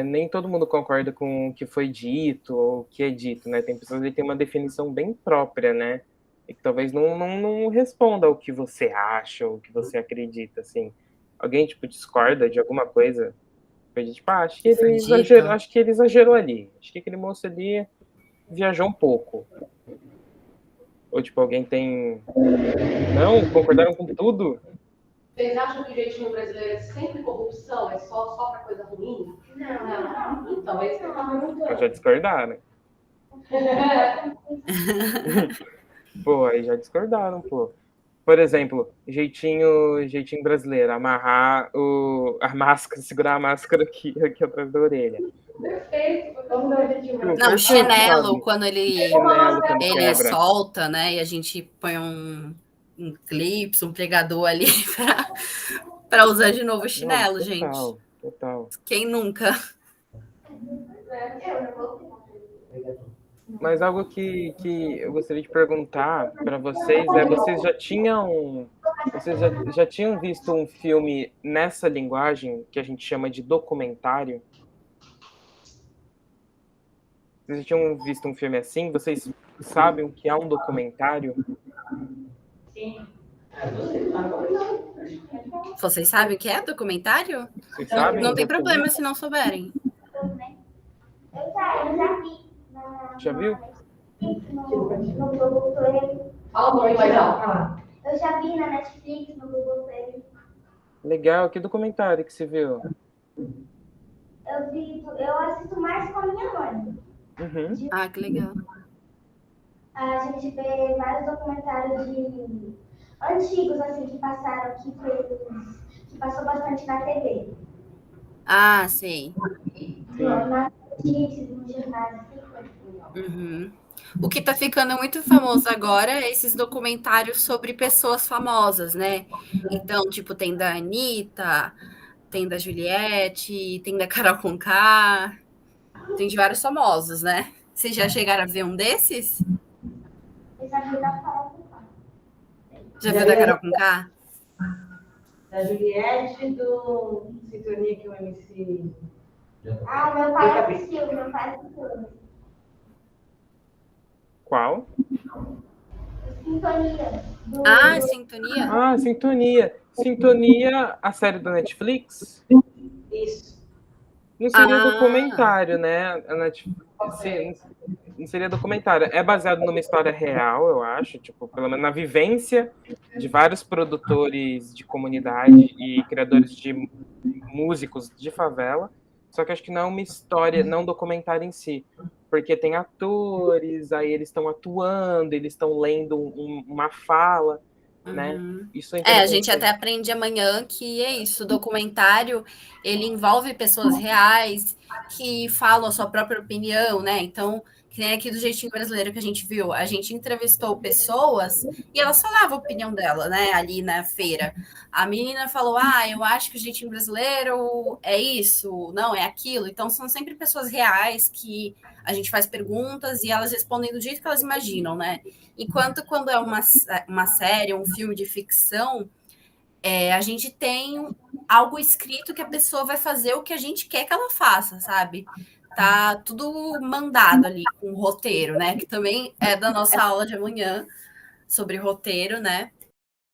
nem todo mundo concorda com o que foi dito ou o que é dito, né? Tem pessoas que têm uma definição bem própria, né? E que talvez não responda ao que você acha ou o que você acredita, assim. Alguém, tipo, discorda de alguma coisa? Tipo, acho que ele exagerou ali. Acho que aquele moço ali viajou um pouco. Ou, tipo, alguém tem... Não? Concordaram com tudo? Vocês acham que o jeitinho brasileiro é sempre corrupção? É só pra coisa ruim? Não. Então, é isso que eu tava perguntando. Eu já discordaram. Pô, aí já discordaram, pô. Por exemplo, jeitinho brasileiro, amarrar a máscara, segurar a máscara aqui atrás da orelha. Perfeito. Vamos dar um jeitinho brasileiro. Não, chinelo, quando ele quebra. solta, né? E a gente põe um clips, um pregador ali para usar de novo o chinelo, total, gente. Total. Quem nunca? Mas algo que eu gostaria de perguntar para vocês vocês já tinham visto um filme nessa linguagem que a gente chama de documentário? Vocês já tinham visto um filme assim? Vocês sabem o que é um documentário? Sim. Vocês sabem o que é documentário? Vocês sabem? Não tem problema se não souberem. Eu já vi. Já viu? No Google Play. Fala um pouquinho mais alto. Eu já vi na Netflix, no Google Play. Legal. Que documentário que você viu? Eu assisto mais com a minha mãe. Uhum. Ah, que legal. A gente vê vários documentários antigos, assim, que passaram, que passou bastante na TV. Ah, sei. Nas notícias, nos jornais, assim. Uhum. O que tá ficando muito famoso agora é esses documentários sobre pessoas famosas, né? Então, tipo, tem da Anitta, tem da Juliette, tem da Carol Conká, tem de vários famosos, né? Vocês já chegaram a ver um desses? Eu já vi da Carol Conká. Já viu da Carol Conká? Da Juliette, do Sintonia, que é o MC... Ah, meu pai assistiu. Qual? Sintonia. Sintonia. Ah, Sintonia. Sintonia, a série da Netflix? Isso. Não seria documentário, né? Não seria documentário. É baseado numa história real, eu acho, tipo, pelo menos na vivência de vários produtores de comunidade e criadores de músicos de favela. Só que acho que não é uma história, não um documentário em si. Porque tem atores, aí eles estão atuando, eles estão lendo uma fala, né? Isso é a gente até aprende amanhã que é isso, o documentário, ele envolve pessoas reais que falam a sua própria opinião, né? Então, que nem aqui do Jeitinho Brasileiro que a gente viu, a gente entrevistou pessoas e elas falavam a opinião dela, né, ali na feira. A menina falou, eu acho que o Jeitinho Brasileiro é isso, não, é aquilo. Então, são sempre pessoas reais que a gente faz perguntas e elas respondem do jeito que elas imaginam, né? Enquanto quando é uma série, um filme de ficção, a gente tem algo escrito que a pessoa vai fazer o que a gente quer que ela faça, sabe? tá tudo mandado ali com o roteiro, né? Que também é da nossa aula de amanhã sobre roteiro, né?